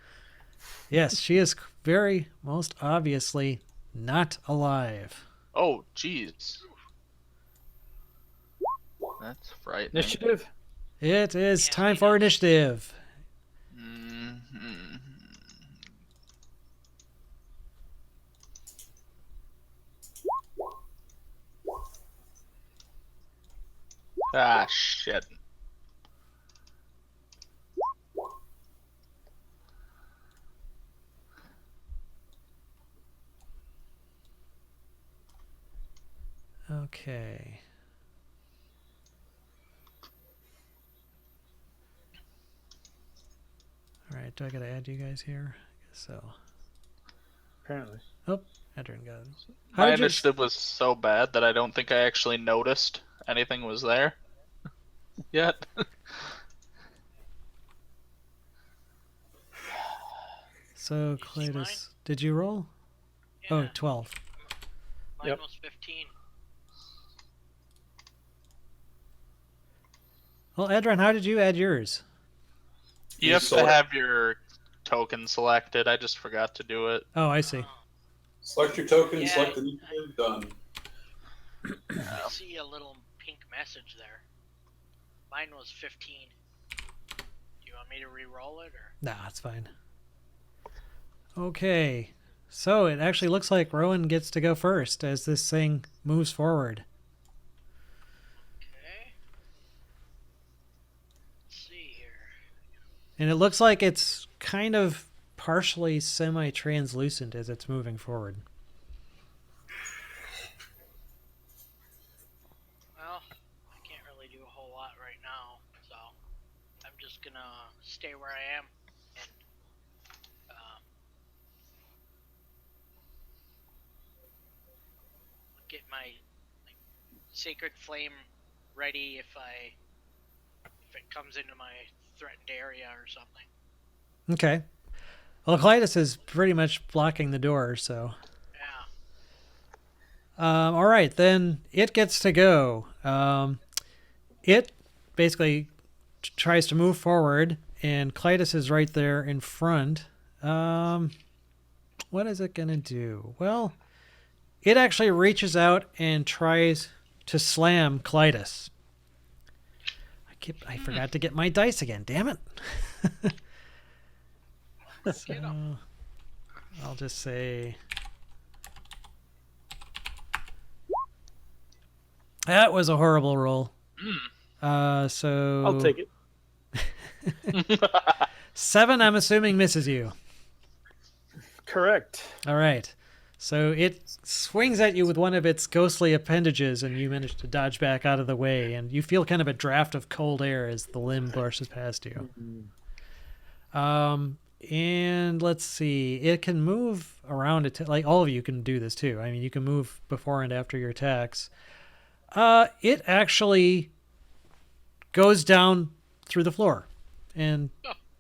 Yes, she is very most obviously not alive. Oh, jeez. That's frightening. Initiative. It is Yes, time we for know. initiative. Mhm. Ah, shit. Okay. All right, do I gotta add you guys here? I guess so. Apparently. Oh, Adrian got it. My did your- initiative was so bad that I don't think I actually noticed anything was there yet. So, you see mine? Cletus, did you roll? Yeah, Oh, 12. mine Yep. was 15. Well, Adrian, how did you add yours? You have to sort. have your token selected. I just forgot to do it. Oh, I see. Select your token, Yeah. select the initiative, done. I see a little pink message there. Mine was 15. Do you want me to re-roll it or? Nah, it's fine. Okay. So it actually looks like Rowan gets to go first as this thing moves forward. Okay. Let's see here. And it looks like it's kind of partially semi-translucent as it's moving forward. Well, I can't really do a whole lot right now, so I'm just gonna stay where I am and get my sacred flame ready if it comes into my threatened area or something. Okay. Well, Clytus is pretty much blocking the door, so... Yeah. All right, then it gets to go. It basically tries to move forward, and Clytus is right there in front. What is it going to do? Well, it actually reaches out and tries to slam Clytus. I forgot to get my dice again. Damn it. So, I'll just say... That was a horrible roll. So I'll take it. 7, I'm assuming, misses you. Correct. All right. So it swings at you with one of its ghostly appendages, and you manage to dodge back out of the way, and you feel kind of a draft of cold air as the limb brushes past you. And let's see. It can move around it. Like, all of you can do this too. I mean, you can move before and after your attacks. It actually goes down through the floor and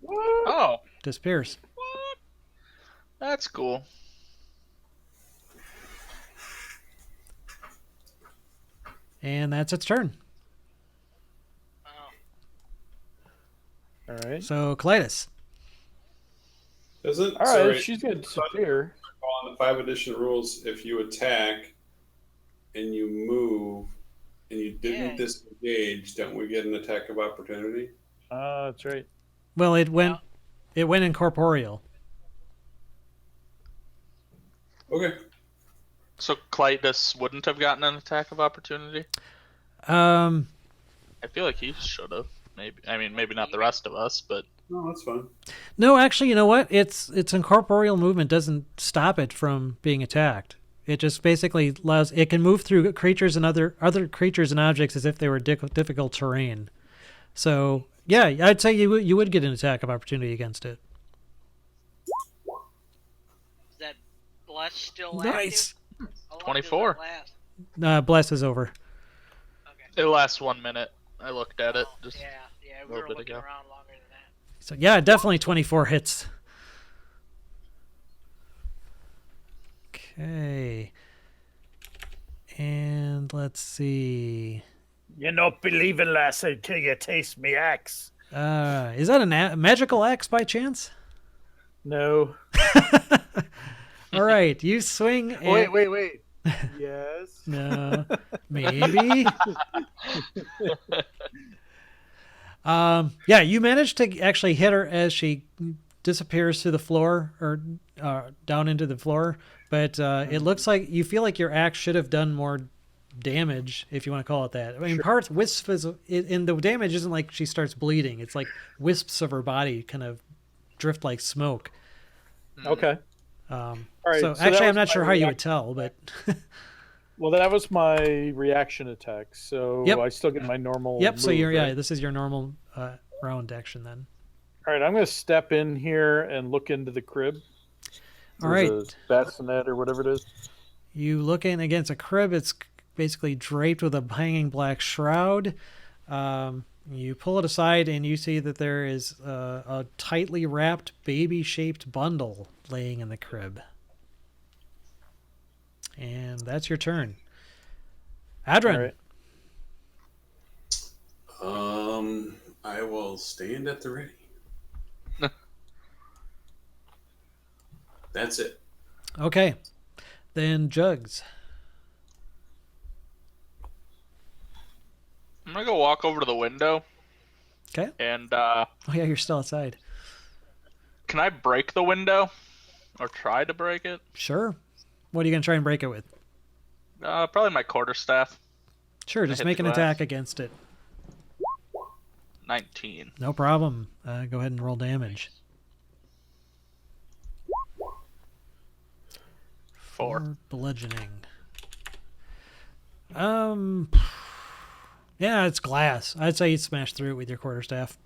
Oh, disappears. what? That's cool. And that's its turn. Oh, All right. So, Clytus. Doesn't All right. sorry, She's gonna disappear. on the 5 edition rules, if you attack and you move and you didn't Yeah. disengage, don't we get an attack of opportunity? That's right. Well, it went It went incorporeal. Okay. So Clytus wouldn't have gotten an attack of opportunity? Um, I feel like he should have. Maybe not the rest of us, but No, that's fine. no, actually, you know what? Its incorporeal movement doesn't stop it from being attacked. It just basically allows it can move through creatures and other creatures and objects as if they were difficult terrain. So yeah, I'd say you would get an attack of opportunity against it. Is that bless still Nice. active? How long does 24. that last? Bless is over. Okay. it lasts 1 minute. I looked at it Oh, just yeah, we little were bit looking ago. around longer than that. So yeah, definitely 24 hits. Okay. And let's see. You not believing, lass, until you taste me axe. Is that a magical axe by chance? No. All right, you swing. And... Wait. Yes. No, maybe. Yeah, you managed to actually hit her as she disappears to the floor or down into the floor. But it looks like you feel like your axe should have done more damage, if you want to call it that. I mean, parts wisps and the damage isn't like she starts bleeding. It's like wisps of her body kind of drift like smoke. Okay. All right. So that actually, I'm was not my sure how you would reaction. tell, but Well, that was my reaction attack. So Yep. I still get my normal. yep. So move, you're right? yeah. This is your normal round action then. All right. I'm going to step in here and look into the crib. All There's right. a bassinet or whatever it is. You look in against a crib. It's basically draped with a hanging black shroud. You pull it aside and you see that there is a tightly wrapped baby-shaped bundle laying in the crib. And that's your turn. Adrian. All right. I will stand at the ready. That's it. Okay. Then Jugs. I'm gonna go walk over to the window. Okay. And Oh yeah, you're still outside. can I break the window? Or try to break it? Sure. What are you going to try and break it with? Probably my quarterstaff. Sure, just hit make the an glass. attack against it. 19. No problem. Go ahead and roll damage. 4. Bludgeoning. Yeah, it's glass. I'd say you'd smash through it with your quarterstaff.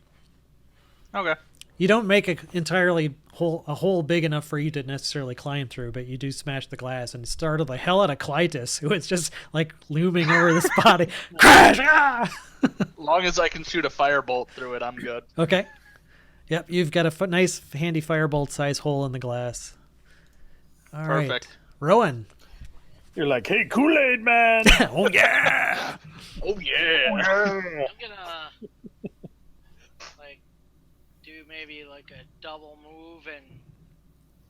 Okay. You don't make a hole big enough for you to necessarily climb through, but you do smash the glass and startle the hell out of Clytus, who is just like looming over this body. Crash! Ah! As long as I can shoot a firebolt through it, I'm good. Okay. Yep, you've got a nice, handy firebolt size hole in the glass. All right, Perfect. Rowan. You're like, hey, Kool-Aid man. Oh yeah! Oh, yeah. I'm gonna like do maybe like a double move and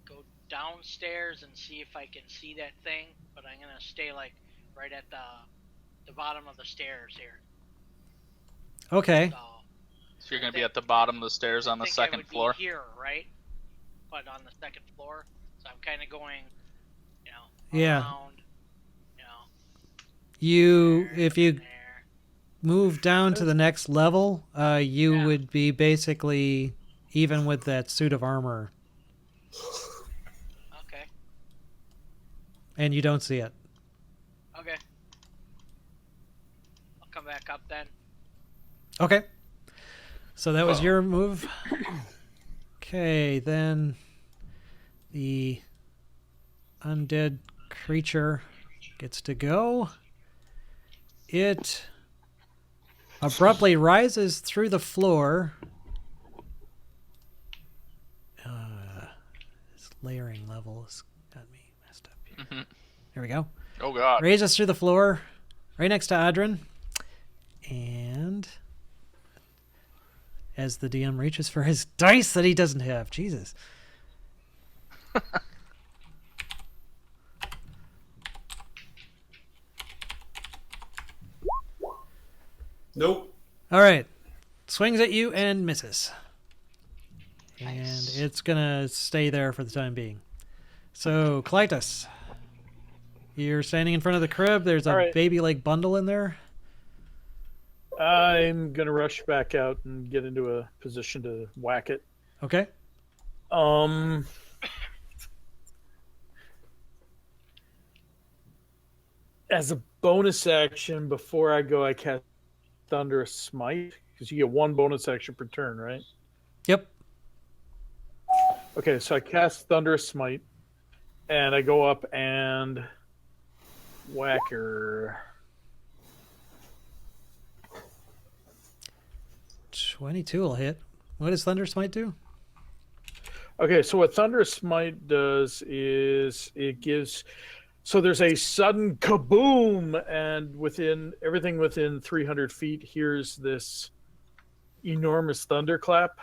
go downstairs and see if I can see that thing, but I'm gonna stay like right at the bottom of the stairs here. Okay. So So you're going to be at the bottom of the stairs on the I think second I would floor? be here, right? But on the second floor, so I'm kind of going, Yeah. around, If you there. move down to the next level, you Yeah. would be basically even with that suit of armor, Okay. and you don't see it. Okay. I'll come back up then. Okay. So that was your move. Okay, then the undead creature gets to go. It abruptly rises through the floor. This layering level has got me messed up here. Mhm. There we go. Oh, God. Raises through the floor right next to Adrin. And as the DM reaches for his dice that he doesn't have. Jesus. Nope. All right. Swings at you and misses. and Nice. it's gonna stay there for the time being. So, Clytus, you're standing in front of the crib. There's a All right. baby-like bundle in there. I'm gonna rush back out and get into a position to whack it. Okay. As a bonus action, before I go, I cast Thunderous Smite because you get one bonus action per turn, right? Yep. Okay, so I cast Thunderous Smite, and I go up and whack her. 22 will hit. What does Thunder Smite do? Okay, so what Thunderous Smite does is it gives. So there's a sudden kaboom, and everything within 300 feet hears this enormous thunderclap,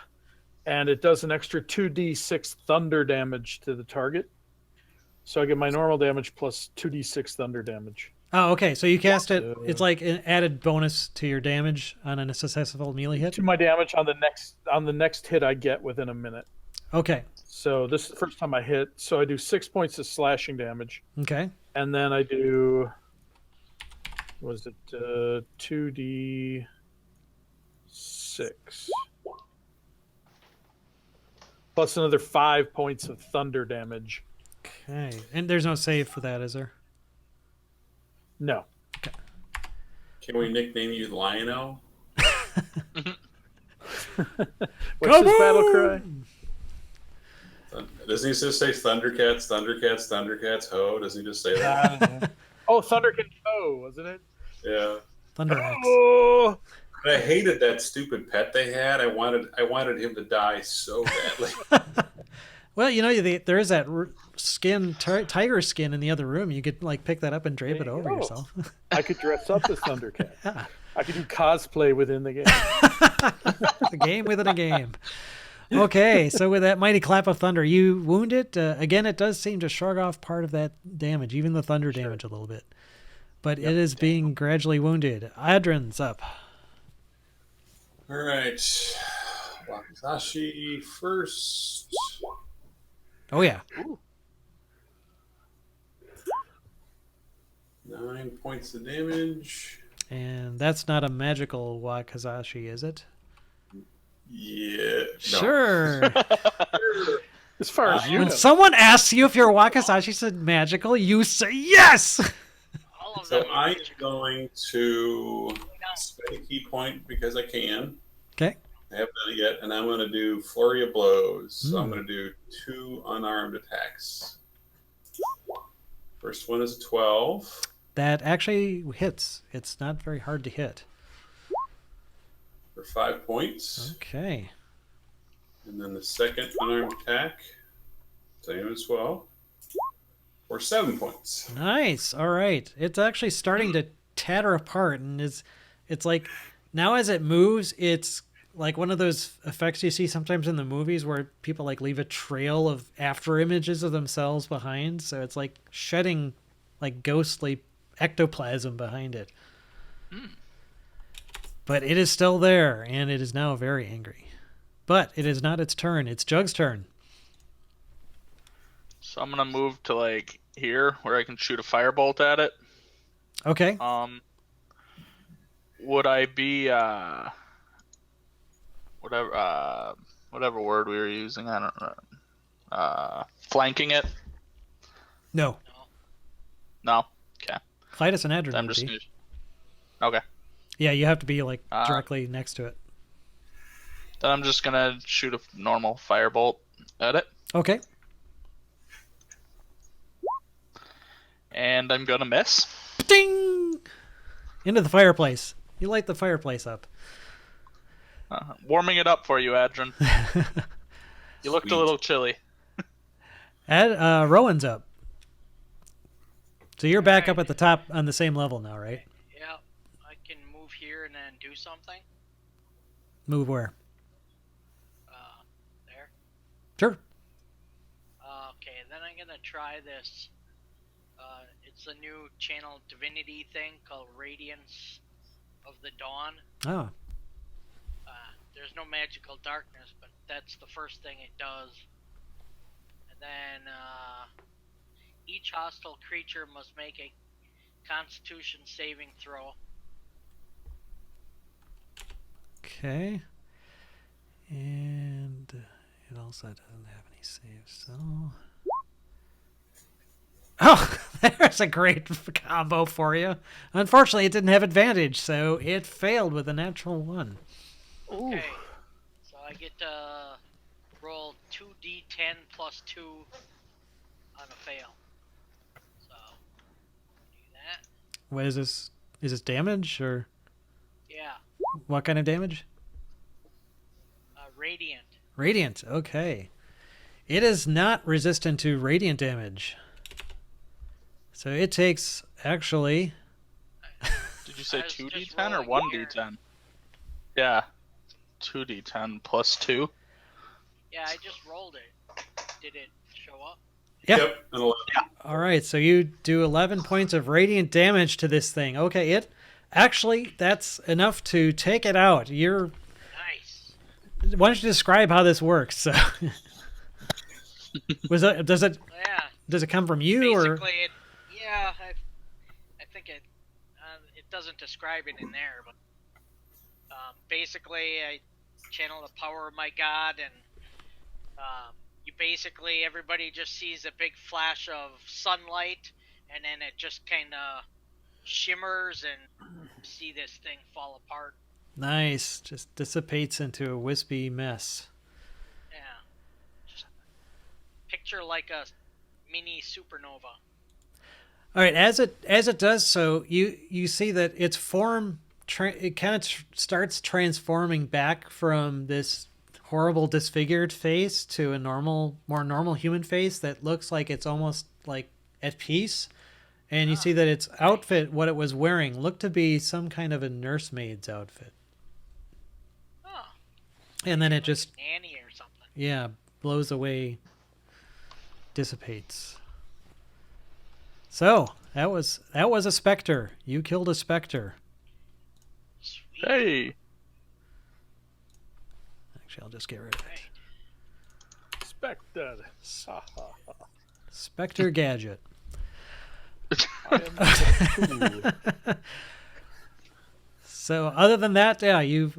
and it does an extra 2d6 thunder damage to the target. So I get my normal damage plus 2d6 thunder damage. Oh, okay. So you cast it. It's like an added bonus to your damage on a successful melee hit. To my damage on the next hit I get within a minute. Okay. So this is the first time I hit. So I do 6 points of slashing damage. Okay. And then I do, 2d6 plus another 5 points of thunder damage. Okay. And there's no save for that, is there? No. Can we nickname you Lion-O? What's his battle cry? Doesn't he just say Thundercats, Thundercats, Thundercats, ho? Doesn't he just say that? Oh, Thunder can go, wasn't it? Yeah. Thunder Axe. Oh, But I hated that stupid pet they had. I wanted him to die so badly. Well, you know, there is that skin, tiger skin in the other room. You could like pick that up and drape it There you over go. yourself. I could dress up as Thundercat. Yeah. I could do cosplay within the game. A game within a game. Okay, so with that mighty clap of thunder, you wound it. Again, it does seem to shrug off part of that damage, even the thunder damage a little bit. But it is being gradually wounded. Adrin's up. All right. Wakizashi first. Oh, yeah. 9 points of damage. And that's not a magical Wakazashi, is it? Yeah. No. Sure. As far as you When know. someone asks you if your Wakazashi said magical, you say yes! All of So them. I'm going to spend a key point because I can. Okay. I haven't done it yet, and I'm going to do Flurry of Blows. So I'm going to do 2 unarmed attacks. First one is a 12. That actually hits. It's not very hard to hit. For 5 points. Okay. And then the second unarmed attack, same as well, for 7 points. Nice. All right. It's actually starting to tatter apart, and it's like now as it moves, it's like one of those effects you see sometimes in the movies where people like leave a trail of after images of themselves behind. So it's like shedding like ghostly ectoplasm behind it. But it is still there, and it is now very angry. But it is not its turn. It's Jug's turn. So I'm gonna move to like here where I can shoot a firebolt at it. Okay. Would I be whatever word we were using? I don't know. Flanking it? No. No. Okay. Clytus and Adrin I'm would just be. okay. Yeah, you have to be like directly next to it. Then I'm just gonna shoot a normal firebolt at it, Okay. and I'm gonna miss. Ding! Into the fireplace. You light the fireplace up. Warming it up for you, Adrin. You looked Sweet. a little chilly. Rowan's up. So you're back up at the top on the same level now, right? Yeah, I can move here and then do something. Move where? There. Sure. Okay, then I'm gonna try this. It's a new channel divinity thing called Radiance of the Dawn. Oh. there's no magical darkness, but that's the first thing it does. And then each hostile creature must make a Constitution saving throw. Okay. And it also doesn't have any saves, so. Oh, there's a great combo for you. Unfortunately, it didn't have advantage, so it failed with a natural 1. Okay. So I get to roll 2d10 plus 2 on a fail. So, do that. What is this? Is this damage, or Yeah. what kind of damage? Radiant. Radiant, okay. It is not resistant to radiant damage. So it takes, actually... Did you say I was just 2d10 or rolling here. 1d10? Yeah. 2d10 plus 2. Yeah, I just rolled it. Did it show up? Yeah. Yep. An 11. All right, so you do 11 points of radiant damage to this thing. Okay, it... Actually, that's enough to take it out. You're... Nice. Why don't you describe how this works? So, does it come from you, or Basically, I think it doesn't describe it in there, but basically, I channel the power of my god, and everybody just sees a big flash of sunlight, and then it just kind of shimmers, and see this thing fall apart. nice? Just dissipates into a wispy mess. Yeah. Just picture like a mini supernova. All right, as it does so, you see that its form it kind of starts transforming back from this horrible disfigured face to a more normal human face that looks like it's almost like at peace. And you see that its outfit, what it was wearing, looked to be some kind of a nursemaid's outfit. Oh. And then it just, Nanny or something. yeah, blows away, dissipates. So that was a specter. You killed a specter. Sweet. Hey! Actually, I'll just get rid of it. Right. Spectre. Spectre gadget. I am the fool. So other than that, yeah, you've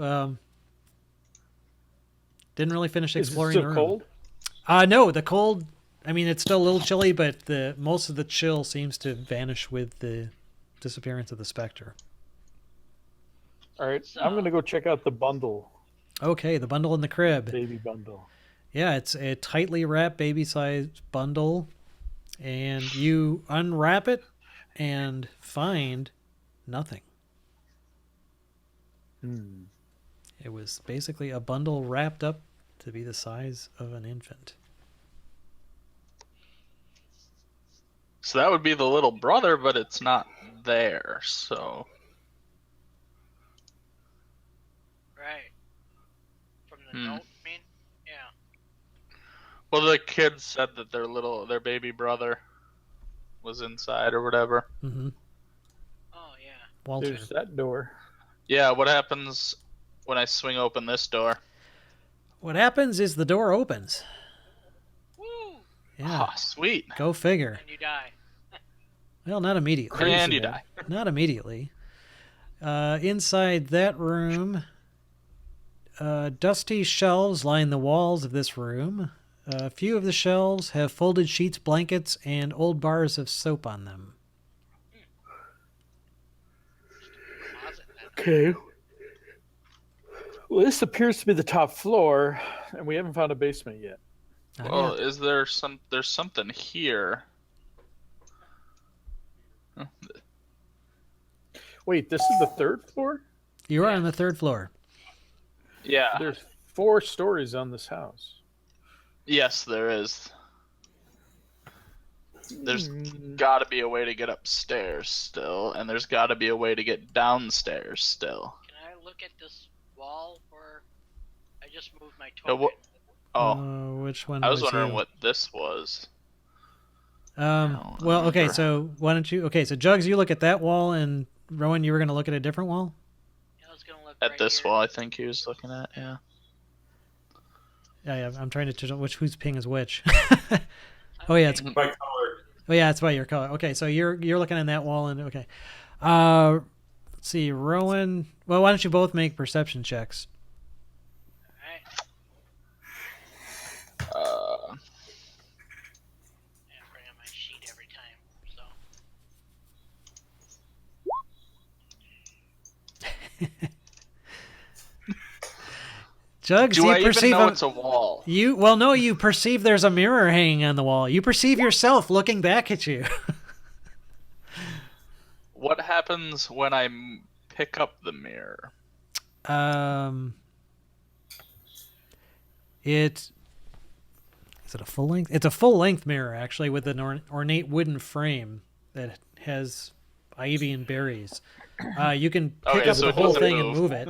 didn't really finish Is it exploring still the room. cold? No, the cold. I mean, it's still a little chilly, but most of the chill seems to vanish with the disappearance of the specter. All right, I'm going to go check out the bundle, Okay, the bundle in the crib. baby bundle. Yeah, it's a tightly wrapped baby-sized bundle, and you unwrap it and find nothing. Hmm. It was basically a bundle wrapped up to be the size of an infant. So that would be the little brother, but it's not there, so... Right. From the note, I mean? Yeah. Well, the kids said that their baby brother was inside or whatever. Mm-hmm. Oh, yeah. Walter. There's that door. Yeah, what happens when I swing open this door? What happens is the door opens. Woo! Yeah, Oh, sweet. go figure. And you die. Well, not immediately. And you man. die. Not immediately. Inside that room, dusty shelves line the walls of this room. A few of the shelves have folded sheets, blankets, and old bars of soap on them. Closet then. Okay. Well, this appears to be the top floor, and we haven't found a basement yet. Not Well, yet. is there there's something here. Wait, this is the third floor? You are on the third floor. Yeah. There's 4 stories on this house. Yes, there is. There's Hmm. got to be a way to get upstairs still, and there's got to be a way to get downstairs still. Can I look at this wall where I just moved my No, token? Oh, Which one? I was wondering you? what this was. Well, okay. remember. So why don't you? Okay, so Jugs, you look at that wall, and Rowan, you were going to look at a different wall. I was gonna look look At right this here. wall, I think he was looking at. Yeah. Yeah, I'm trying to tell whose ping is which. Oh yeah, it's By color. oh yeah, it's by your color. Okay, so you're looking at that wall and okay. Let's see, Rowan. Well, why don't you both make perception checks? Alright. Uh, Yeah, bring up my sheet every time. So Jugs, do you I even perceive know it's a wall? you perceive there's a mirror hanging on the wall. You perceive yourself looking back at you. What happens when I pick up the mirror? It is it a full length? It's a full length mirror actually, with an ornate wooden frame that has ivy and berries. You can pick Okay, up so the it whole doesn't thing and move. move it.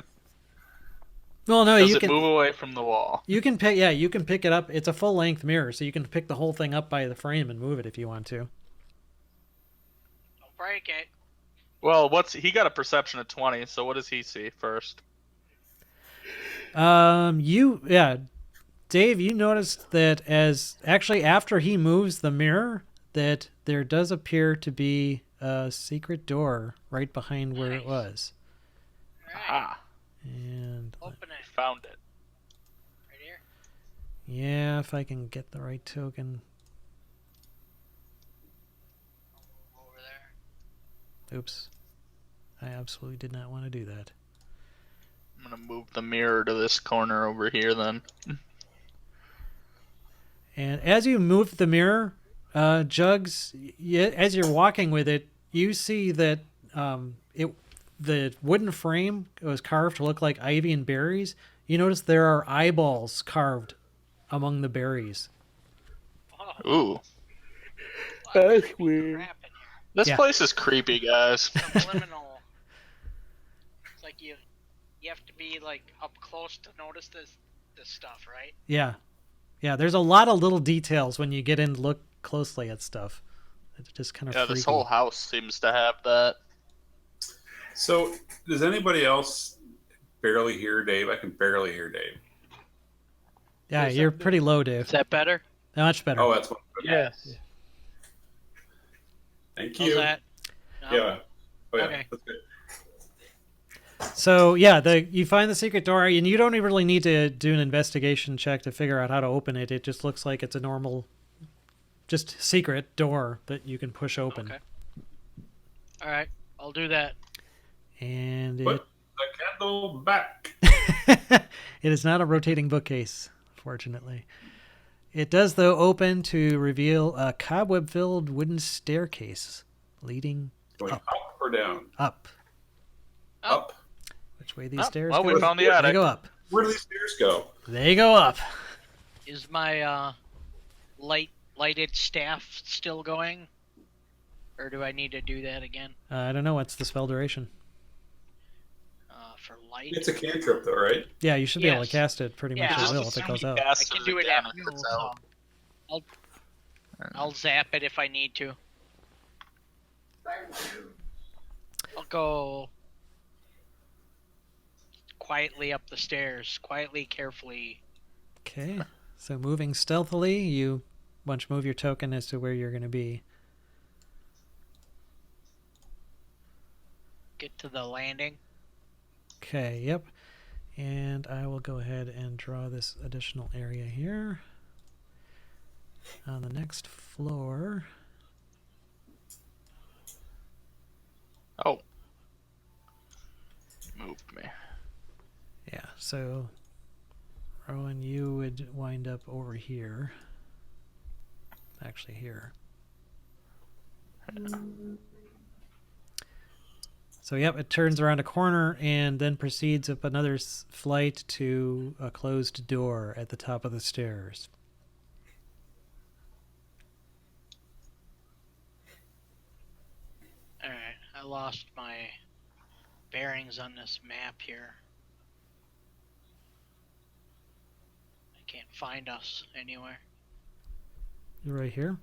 Well, no, Does you it can move away from the wall? you can pick you can pick it up. It's a full length mirror, so you can pick the whole thing up by the frame and move it if you want to. don't break it. Well, he got a perception of 20, so what does he see first? Dave, you noticed that as actually after he moves the mirror, that there does appear to be a secret door right behind where it Nice. was. Alright. Ah, And Open it. found it. Right here. yeah, if I can get the right token. I'll move over there. Oops. I absolutely did not want to do that. I'm gonna move the mirror to this corner over here then. And as you move the mirror, Jugs, as you're walking with it, you see that the wooden frame was carved to look like ivy and berries. You notice there are eyeballs carved among the berries. Oh, Ooh, That's creepy weird. crap in here. this Yeah. place is creepy, guys. Subliminal. It's like you have to be like up close to notice this stuff, right? Yeah. Yeah, there's a lot of little details when you get in to look closely at stuff. It's just kind of Yeah, freaky. this whole house seems to have that. So, does anybody else barely hear Dave? I can barely hear Dave. Yeah, What's you're that pretty low, Dave. Is that better? Much better. Oh, that's one. Yes. Thank How's you. that? No? Yeah. Oh, yeah. Okay. That's good. So yeah, you find the secret door, and you don't really need to do an investigation check to figure out how to open it. It just looks like it's a normal, just secret door that you can push open. Okay. All right, I'll do that. And it Put the candle back. it is not a rotating bookcase, fortunately. It does though open to reveal a cobweb-filled wooden staircase leading Going Up. up or down? up. Up. Which way these Oh, stairs well, go? we found the They attic. go up. Where do these stairs go? They go up. Is my lighted staff still going, or do I need to do that again? I don't know what's the spell duration. For light, It's a cantrip, though, right? Yeah, you should be able to Yes. cast it pretty much Yeah, at just will if it assume goes he out. I casts can do it again at if will. it's out. So I'll zap it if I need to. I'll go quietly up the stairs, quietly, carefully. Okay, so moving stealthily, you once move your token as to where you're going to be. Get to the landing. Okay, yep. And I will go ahead and draw this additional area here. On the next floor. Oh. Moved me. Yeah, so Rowan, you would wind up over here. Actually, here. So, yep, it turns around a corner and then proceeds up another flight to a closed door at the top of the stairs. Alright, I lost my bearings on this map here. I can't find us anywhere. You're right here.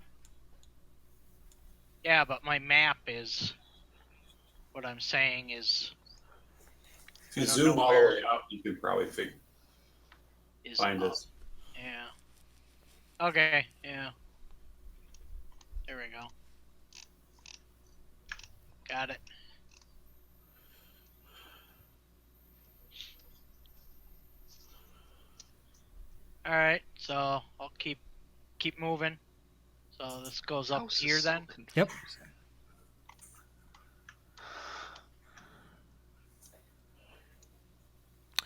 Yeah, but my map is. What I'm saying is. If you I don't zoom know all the where way out, you could probably is find up. us. Yeah. Okay. Yeah. There we go. Got it. All right. So I'll keep moving. So this goes up House is here so then. Yep. confusing.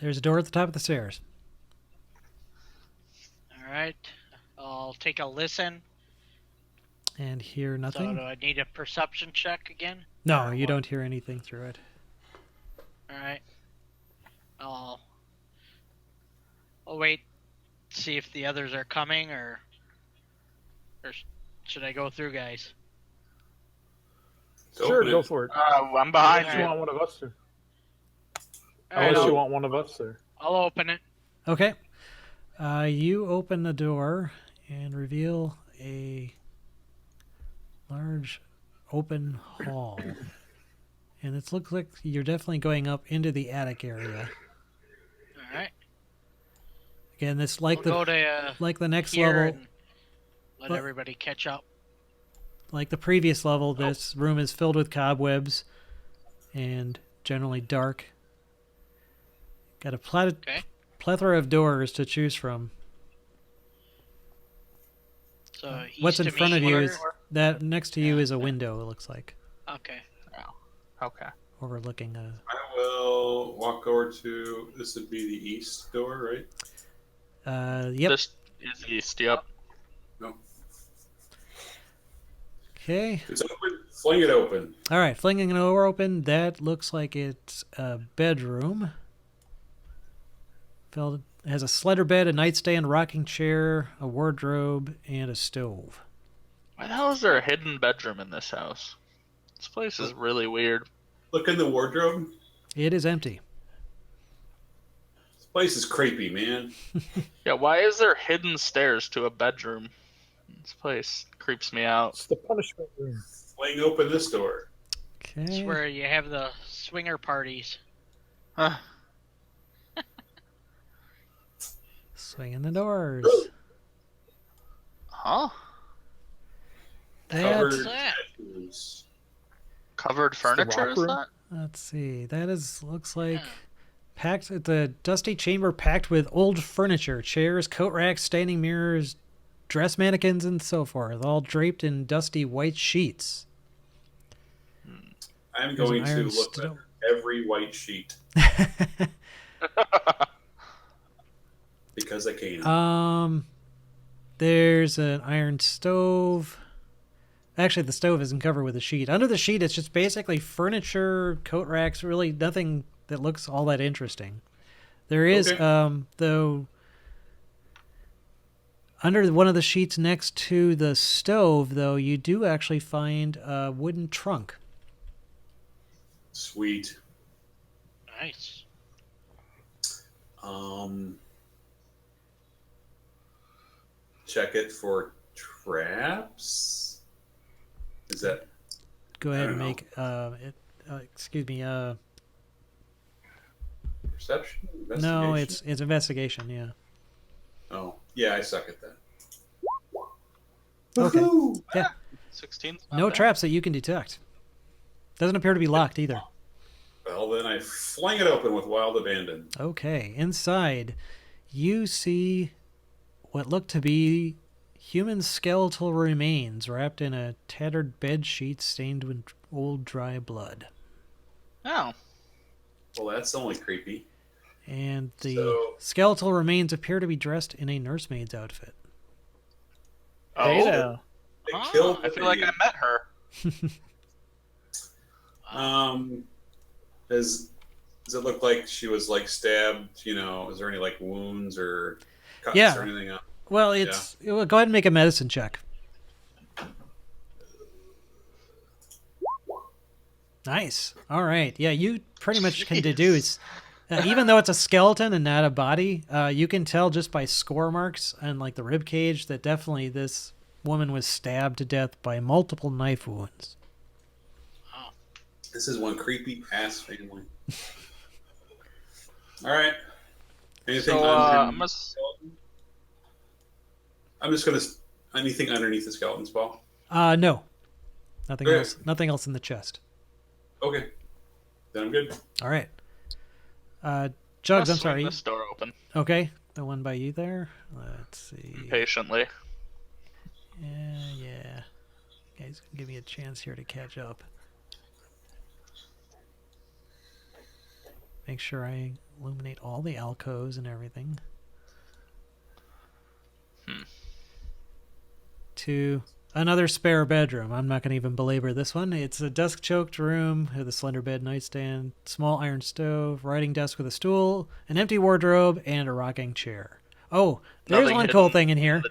There's a door at the top of the stairs. All right. I'll take a listen. And hear So nothing. do I need a perception check again? No, Or you what? don't hear anything through it. All right. I'll wait. See if the others are coming, or should I go through, guys? Sure, Open go it. for it. I'm behind Unless you you. want one of us there. All right. Unless you I'll, want one of us there. I'll open it. Okay. You open the door and reveal a large open hall. And it looks like you're definitely going up into the attic area. All right. Again, it's I'll go to like the next here level, and let But- everybody catch up. like the previous level. This room is filled with cobwebs and generally dark. Got a Okay. plethora of doors to choose from. So What's east in of front me of you here- is that next to you Yeah. is a window. It looks like Okay. Okay. overlooking a. I will walk over to. This would be the east door, right? Yep. This is east. Yep. No. Okay. It's open. Fling it open. All right. Flinging an door open. That looks like it's a bedroom. It has a slider bed, a nightstand, rocking chair, a wardrobe, and a stove. Why the hell is there a hidden bedroom in this house? This place is really weird. Look in the wardrobe. It is empty. This place is creepy, man. Yeah, why is there hidden stairs to a bedroom? This place creeps me out. It's the punishment room. Fling open this door. Okay. It's where you have the swinger parties. Huh. Swinging the doors. Huh? Covered What's that? tattoos. Covered the furniture, rock is room? that? Let's see. That looks like Yeah. packed. It's a dusty chamber packed with old furniture, chairs, coat racks, standing mirrors, dress mannequins, and so forth, all draped in dusty white sheets. I'm There's an going to iron look stove. at every white sheet because I can. There's an iron stove. Actually, the stove isn't covered with a sheet. Under the sheet, it's just basically furniture, coat racks, really nothing that looks all that interesting. There is, Okay. though, under one of the sheets next to the stove, though, you do actually find a wooden trunk. Sweet. Nice. Check it for traps. Is that Go ahead and don't know. make, excuse me, perception? no, Investigation? it's investigation, yeah. Oh, yeah, I suck at that. Okay. Woohoo! Yeah. 16? No traps that you can detect. Doesn't appear to be locked either. Well, then I fling it open with wild abandon. Okay, inside, you see what look to be human skeletal remains wrapped in a tattered bed sheet stained with old dry blood. Oh. Well, that's only creepy. And the So- skeletal remains appear to be dressed in a nursemaid's outfit. Hey Oh, now. they Ah, killed I feel like I met her. Does it look like she was like stabbed? You know, is there any like wounds or cuts Yeah. or anything else? Well, well, go ahead and make a medicine check. Nice. All right. Yeah, you pretty much can Jeez. deduce, even though it's a skeleton and not a body, you can tell just by score marks and like the rib cage that definitely this woman was stabbed to death by multiple knife wounds. This is one creepy ass family. All right. Anything So underneath? I'm just gonna anything underneath the skeleton's ball. No. Nothing Okay. else. Nothing else in the chest. Okay. Then I'm good. All right. Jugs, I'm swing sorry. this door open Okay, the one by you there. Let's see. patiently. Yeah. Guys, give me a chance here to catch up. Make sure I illuminate all the alcoves and everything. To another spare bedroom. I'm not going to even belabor this one. It's a dusk-choked room with a slender bed, nightstand, small iron stove, writing desk with a stool, an empty wardrobe, and a rocking chair. Oh, there's Nothing one cool hidden. thing in here.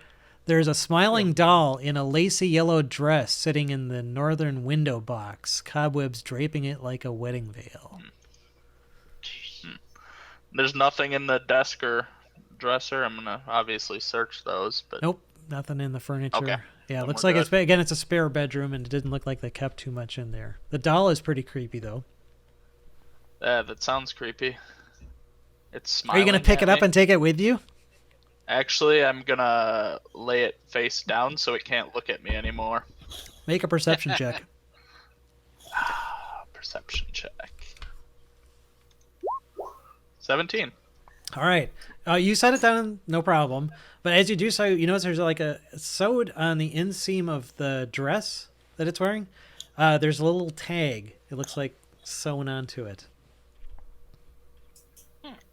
There's a smiling doll in a lacy yellow dress sitting in the northern window box, cobwebs draping it like a wedding veil. Jeez. There's nothing in the desk or dresser. I'm gonna obviously search those, but Nope, nothing in the furniture. Okay. Yeah, it Then looks we're like good. it's a spare bedroom, and it didn't look like they kept too much in there. The doll is pretty creepy, though. yeah, that sounds creepy. It's Are you smiling. going to pick it at up me. and take it with you? Actually, I'm gonna lay it face down so it can't look at me anymore. Make a perception check. Perception check. 17. All right. You set it down, no problem. But as you do so, you notice there's like a sewed on the inseam of the dress that it's wearing. There's a little tag. It looks like sewn onto it.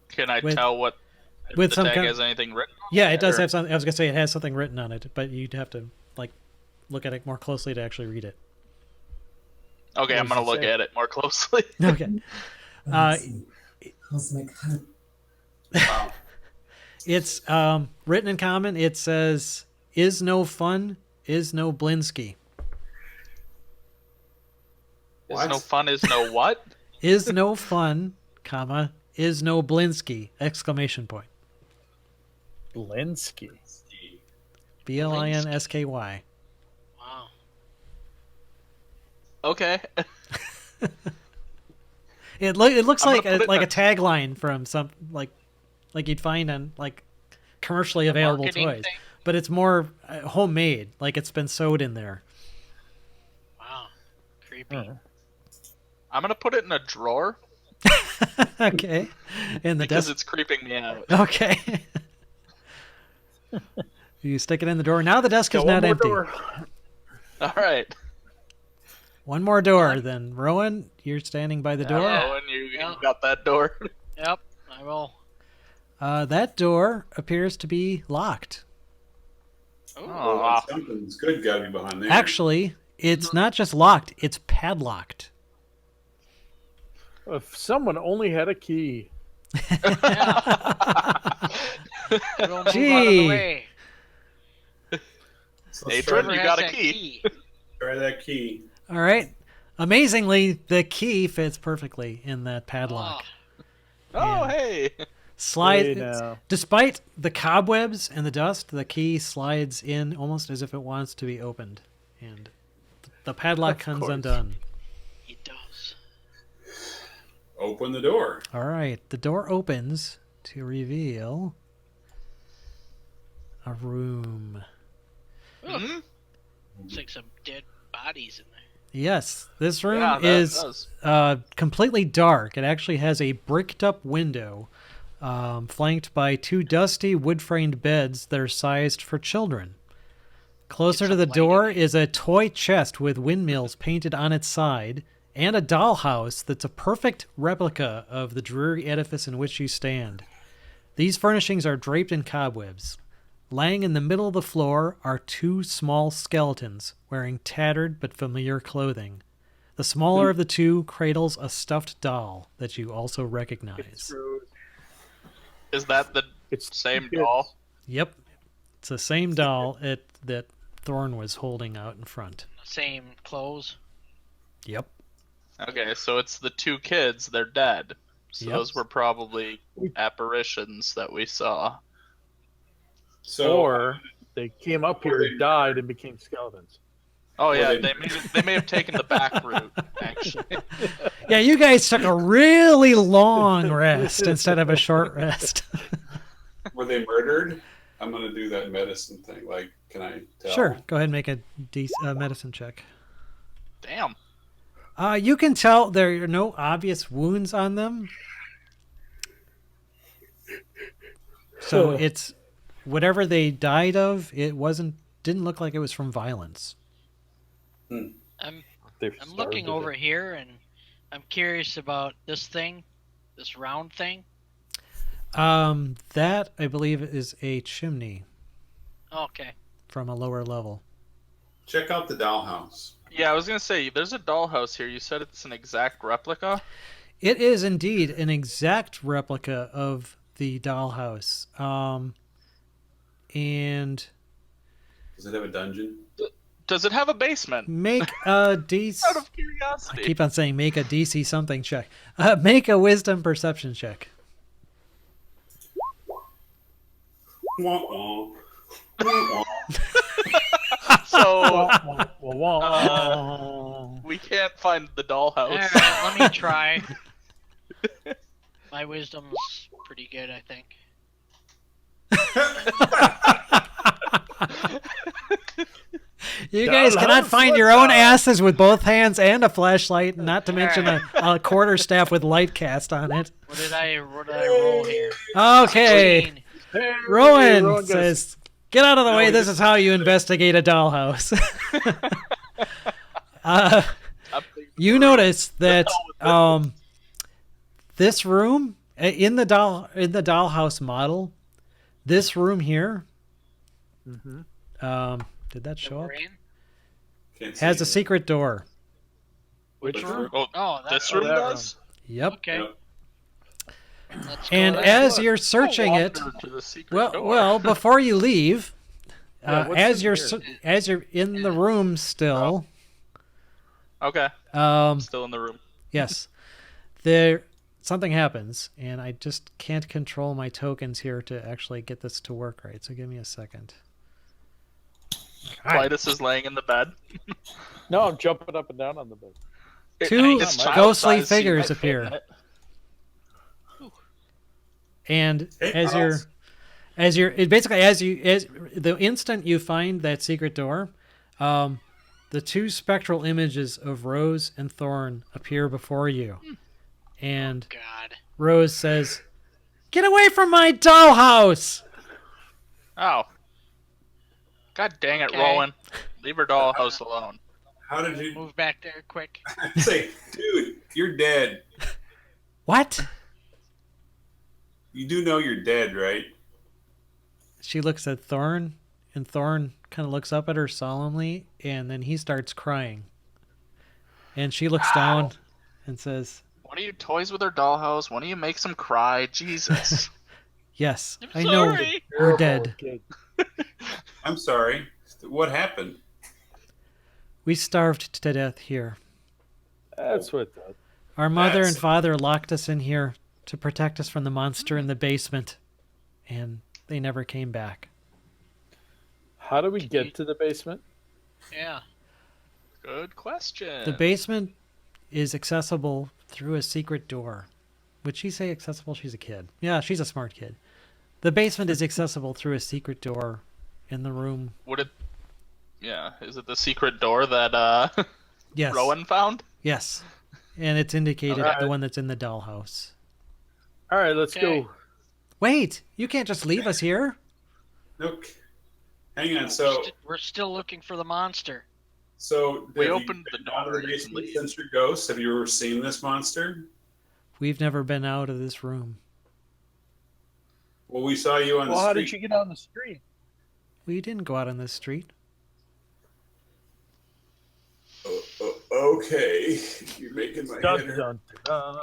Can I With- tell what if with the some tag kind- has anything written on Yeah, it does or- have something. I was gonna say it has something written on it, but you'd have to like look at it more closely to actually read it. Okay, I'm What gonna does it look say? at it more closely. Okay. Cosmic Hunt. Wow. It's written in common. It says, "Is no fun, is no Blinsky. Is What? no fun is no what? Is no fun, comma, is no Blinsky!" Exclamation point. Blinsky. Blinsky. Wow. Okay. It looks I'm like gonna a, put it like in a tagline from some like you'd find on like commercially available Marketing toys, thing? but it's more homemade. Like it's been sewed in there. Wow. Creepy. Oh. I'm gonna put it in a drawer Okay. In the because desk. it's creeping me out. Okay. You stick it in the door. Now the desk is Got one not more empty. door. All right. One more door. Then Rowan, you're standing by the door. Yeah. Owen, you Yeah. got that door. Yep. I will. That door appears to be locked. Ooh. Oh. Well, something's good got to be behind there. Actually, it's not just locked; it's padlocked. If someone only had a key. We'll move out of Gee. the way. So Hey, let's Jordan, try, you Whoever got has a that key. try that key. All right. Amazingly, the key fits perfectly in that padlock. Oh, Yeah. hey. Slide. Hey, now. Despite the cobwebs and the dust, the key slides in almost as if it wants to be opened, and the padlock Of comes course. undone. It does. Open the door. All right. The door opens to reveal a room. Hmm? It's like some dead bodies in there. Yes, this room Yeah, that is does. completely dark. It actually has a bricked up window, flanked by two dusty wood framed beds that are sized for children. Closer Get to the some light door in is a toy chest with windmills painted on its side, and a dollhouse that's a perfect replica of the dreary edifice in which you stand. These furnishings are draped in cobwebs. Lying in the middle of the floor are two small skeletons wearing tattered but familiar clothing. The smaller of the two cradles a stuffed doll that you also recognize. Is that the It's same kids. doll? Yep, it's the same doll that Thorn was holding out in front. Same clothes. Yep. Okay, so it's the two kids. They're dead. So Yep. those were probably apparitions that we saw. So Or they came up here, died, and became skeletons. Oh yeah, Well, they may have taken the back route actually. Yeah, you guys took a really long rest instead of a short rest. Were they murdered? I'm gonna do that medicine thing. Like, can I tell? Sure, go ahead and make a medicine check. Damn. You can tell there are no obvious wounds on them. So it's whatever they died of, didn't look like it was from violence. I'm They've I'm looking starved over it. here and I'm curious about this thing, this round thing. That I believe is a chimney Okay. from a lower level. Check out the dollhouse. Yeah, I was gonna say there's a dollhouse here. You said it's an exact replica. It is indeed an exact replica of the dollhouse. And Does it have a dungeon? Does it have a basement? make a DC. Out of I curiosity. keep on saying make a DC something check. Make a wisdom perception check. Wah-wah. Wah-wah. So Wah-wah. we can't find the dollhouse. All right, let me try. My wisdom's pretty good, I think. You guys cannot find your own asses with both hands and a flashlight, not to mention a quarterstaff with light cast on it. What did I roll here? Okay. 16. Hey, Rowan Rowan goes, says, "Get out of the No, way. he This is how you investigate a dollhouse." You notice that this room in the dollhouse model, this room here, did that show up? We're in? Can't Has see a it. secret door. Which room? Oh, that's This room that does. Yep. okay. Yep. Let's go And there. as you're searching it, Wander to the secret door. well, before you leave, Yeah, what's as in you're here? as you're in the room still, Okay, um, still in the room. yes, there something happens, and I just can't control my tokens here to actually get this to work right. So give me a second. Clytus is laying in the bed. No, I'm jumping up and down on the bed. Two It's child ghostly size, so you figures might fit in appear. it. And Hey, as Miles. the instant you find that secret door, the two spectral images of Rose and Thorn appear before you, and God. Rose says, "Get away from my dollhouse!" Oh. God dang it, Okay. Rowan. Leave her dollhouse alone. How did you Move back there quick. say, dude? You're dead. What? You do know you're dead, right? She looks at Thorn, and Thorn kind of looks up at her solemnly, and then he starts crying. And she looks down and says, One of you toys with her dollhouse. One of you makes them cry. Jesus. "Yes, I'm I know sorry. we're dead. Kid. I'm sorry. What happened? We starved to death here. That's what that. Our mother That's- and father locked us in here to protect us from the monster in the basement, and they never came back." How do we get to the basement? Yeah. Good question. The basement is accessible through a secret door. Would she say accessible? She's a kid. Yeah, she's a smart kid. The basement is accessible through a secret door in the room. Would it? Yeah. Is it the secret door that Yes. Rowan found? Yes. And it's indicated Alright. the one that's in the dollhouse. All right, let's Okay. go. Wait, you can't just leave us here. Look. Hang on. So, We're still looking for the monster. We have you opened the been out of door the basement recently. since your ghost. Have you ever seen this monster? We've never been out of this room. Well, we saw you on Well, the how street. did you get on the street? We didn't go out on this street. Okay, you're making my Dun, head hurt. dun, dun.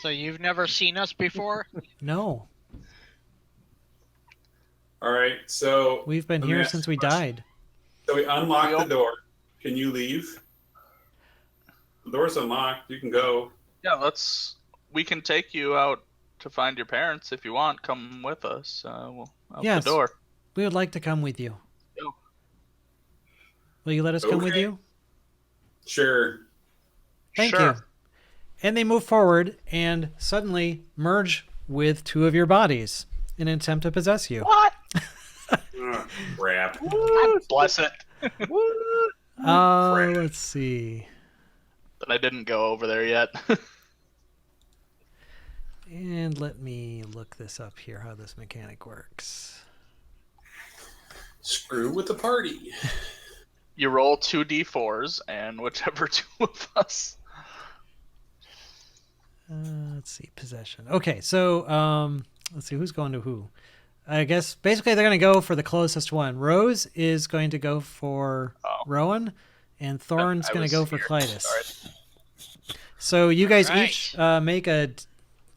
So you've never seen us before? No, All right, so we've been let me here ask since you a we question. died. So we unlock We the open- door. Can you leave? The door's unlocked. You can go. Yeah. We can take you out to find your parents if you want. Come with us. We'll out Yes. the door. We would like to come with you. Go. Will you let us come with Okay. you? Sure. Thank Sure. you. And they move forward and suddenly merge with two of your bodies in an attempt to possess you. What? Oh, crap. Bless it. What? Let's see. But I didn't go over there yet. And let me look this up here, how this mechanic works. Screw with the party. You roll 2d4s, and whichever two of us. Let's see, possession. Okay, so let's see who's going to who. I guess basically they're going to go for the closest one. Rose is going to go for Rowan, and Thorn's I going to was go for here. Clytus. Sorry. So you guys Alright. each make a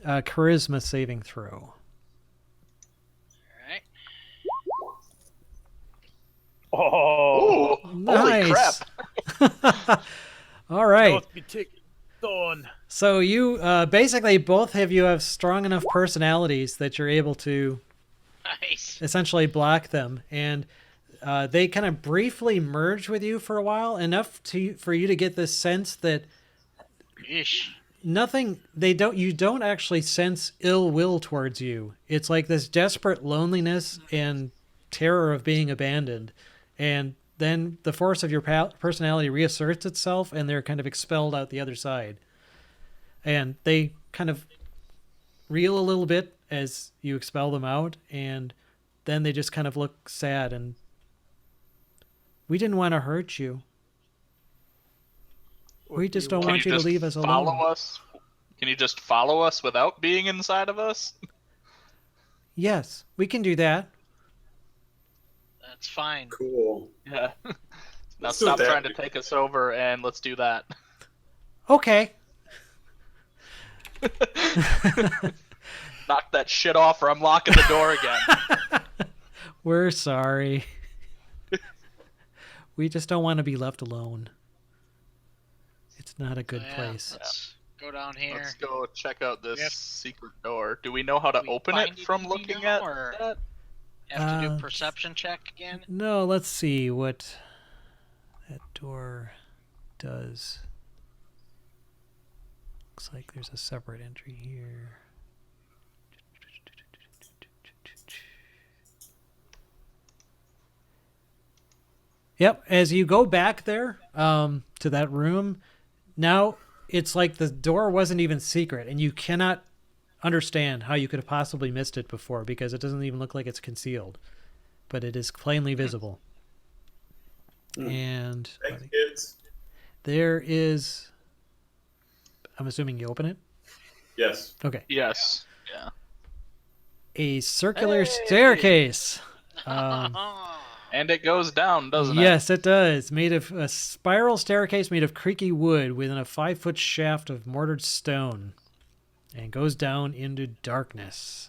charisma saving throw. Alright. Oh, Ooh, holy Nice. crap. All right. must be taking Dawn. So you basically both of you have strong enough personalities that you're able to Nice. essentially block them, and they kind of briefly merge with you for a while, enough for you to get this sense that Ish. you don't actually sense ill will towards you. It's like this desperate loneliness and terror of being abandoned, and then the force of your personality reasserts itself, and they're kind of expelled out the other side, and they kind of reel a little bit as you expel them out, and then they just kind of look sad, and we didn't want to hurt you. We just don't want you to just leave us follow alone. us? Can you just follow us without being inside of us? Yes, we can do that. That's fine. Cool. Yeah. Now Let's do it stop that trying way. to take us over and let's do that. Okay. Knock that shit off or I'm locking the door again. We're sorry. We just don't want to be left alone. It's not a good Yeah, place. Let's go down here. Let's go check out this Yep. secret door. Do we know how to We open find it it from easy looking now, at or- that? Have to do Uh, perception check again. No, let's see what that door does. Looks like there's a separate entry here. Yep, as you go back there to that room, now it's like the door wasn't even secret, and you cannot understand how you could have possibly missed it before, because it doesn't even look like it's concealed, but it is plainly visible. And Thanks, kids. there is, I'm assuming you open it? Yes. Okay. Yes. Yeah. A circular Hey! staircase. And it goes down, doesn't it? Yes, it does. Made of a spiral staircase made of creaky wood within a 5-foot shaft of mortared stone, and goes down into darkness.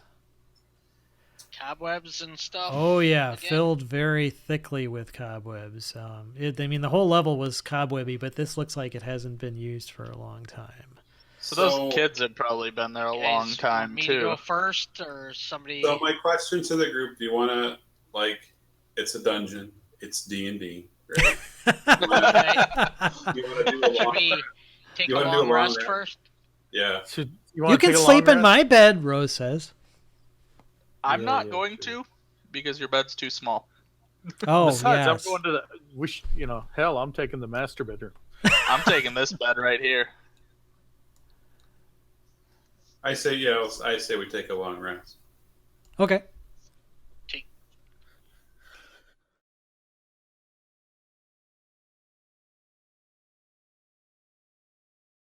Cobwebs and stuff. Oh yeah, again? filled very thickly with cobwebs. The whole level was cobwebby, but this looks like it hasn't been used for a long time. So those kids had probably been there a You long guys time want me to too. go first, or somebody? So my question to the group: do you want to It's a dungeon. It's D&D. Right? You want to do a Should long? we take You a wanna do a long long rest rest? first? Yeah. Should, You wanna can take a long sleep in rest? my bed, Rose says. I'm Yeah, not yeah, going sure. to because your bed's too small. Oh, Besides, yes. I'm going to the. Hell, I'm taking the master bedroom. I'm taking this bed right here. I say we take a long rest. Okay.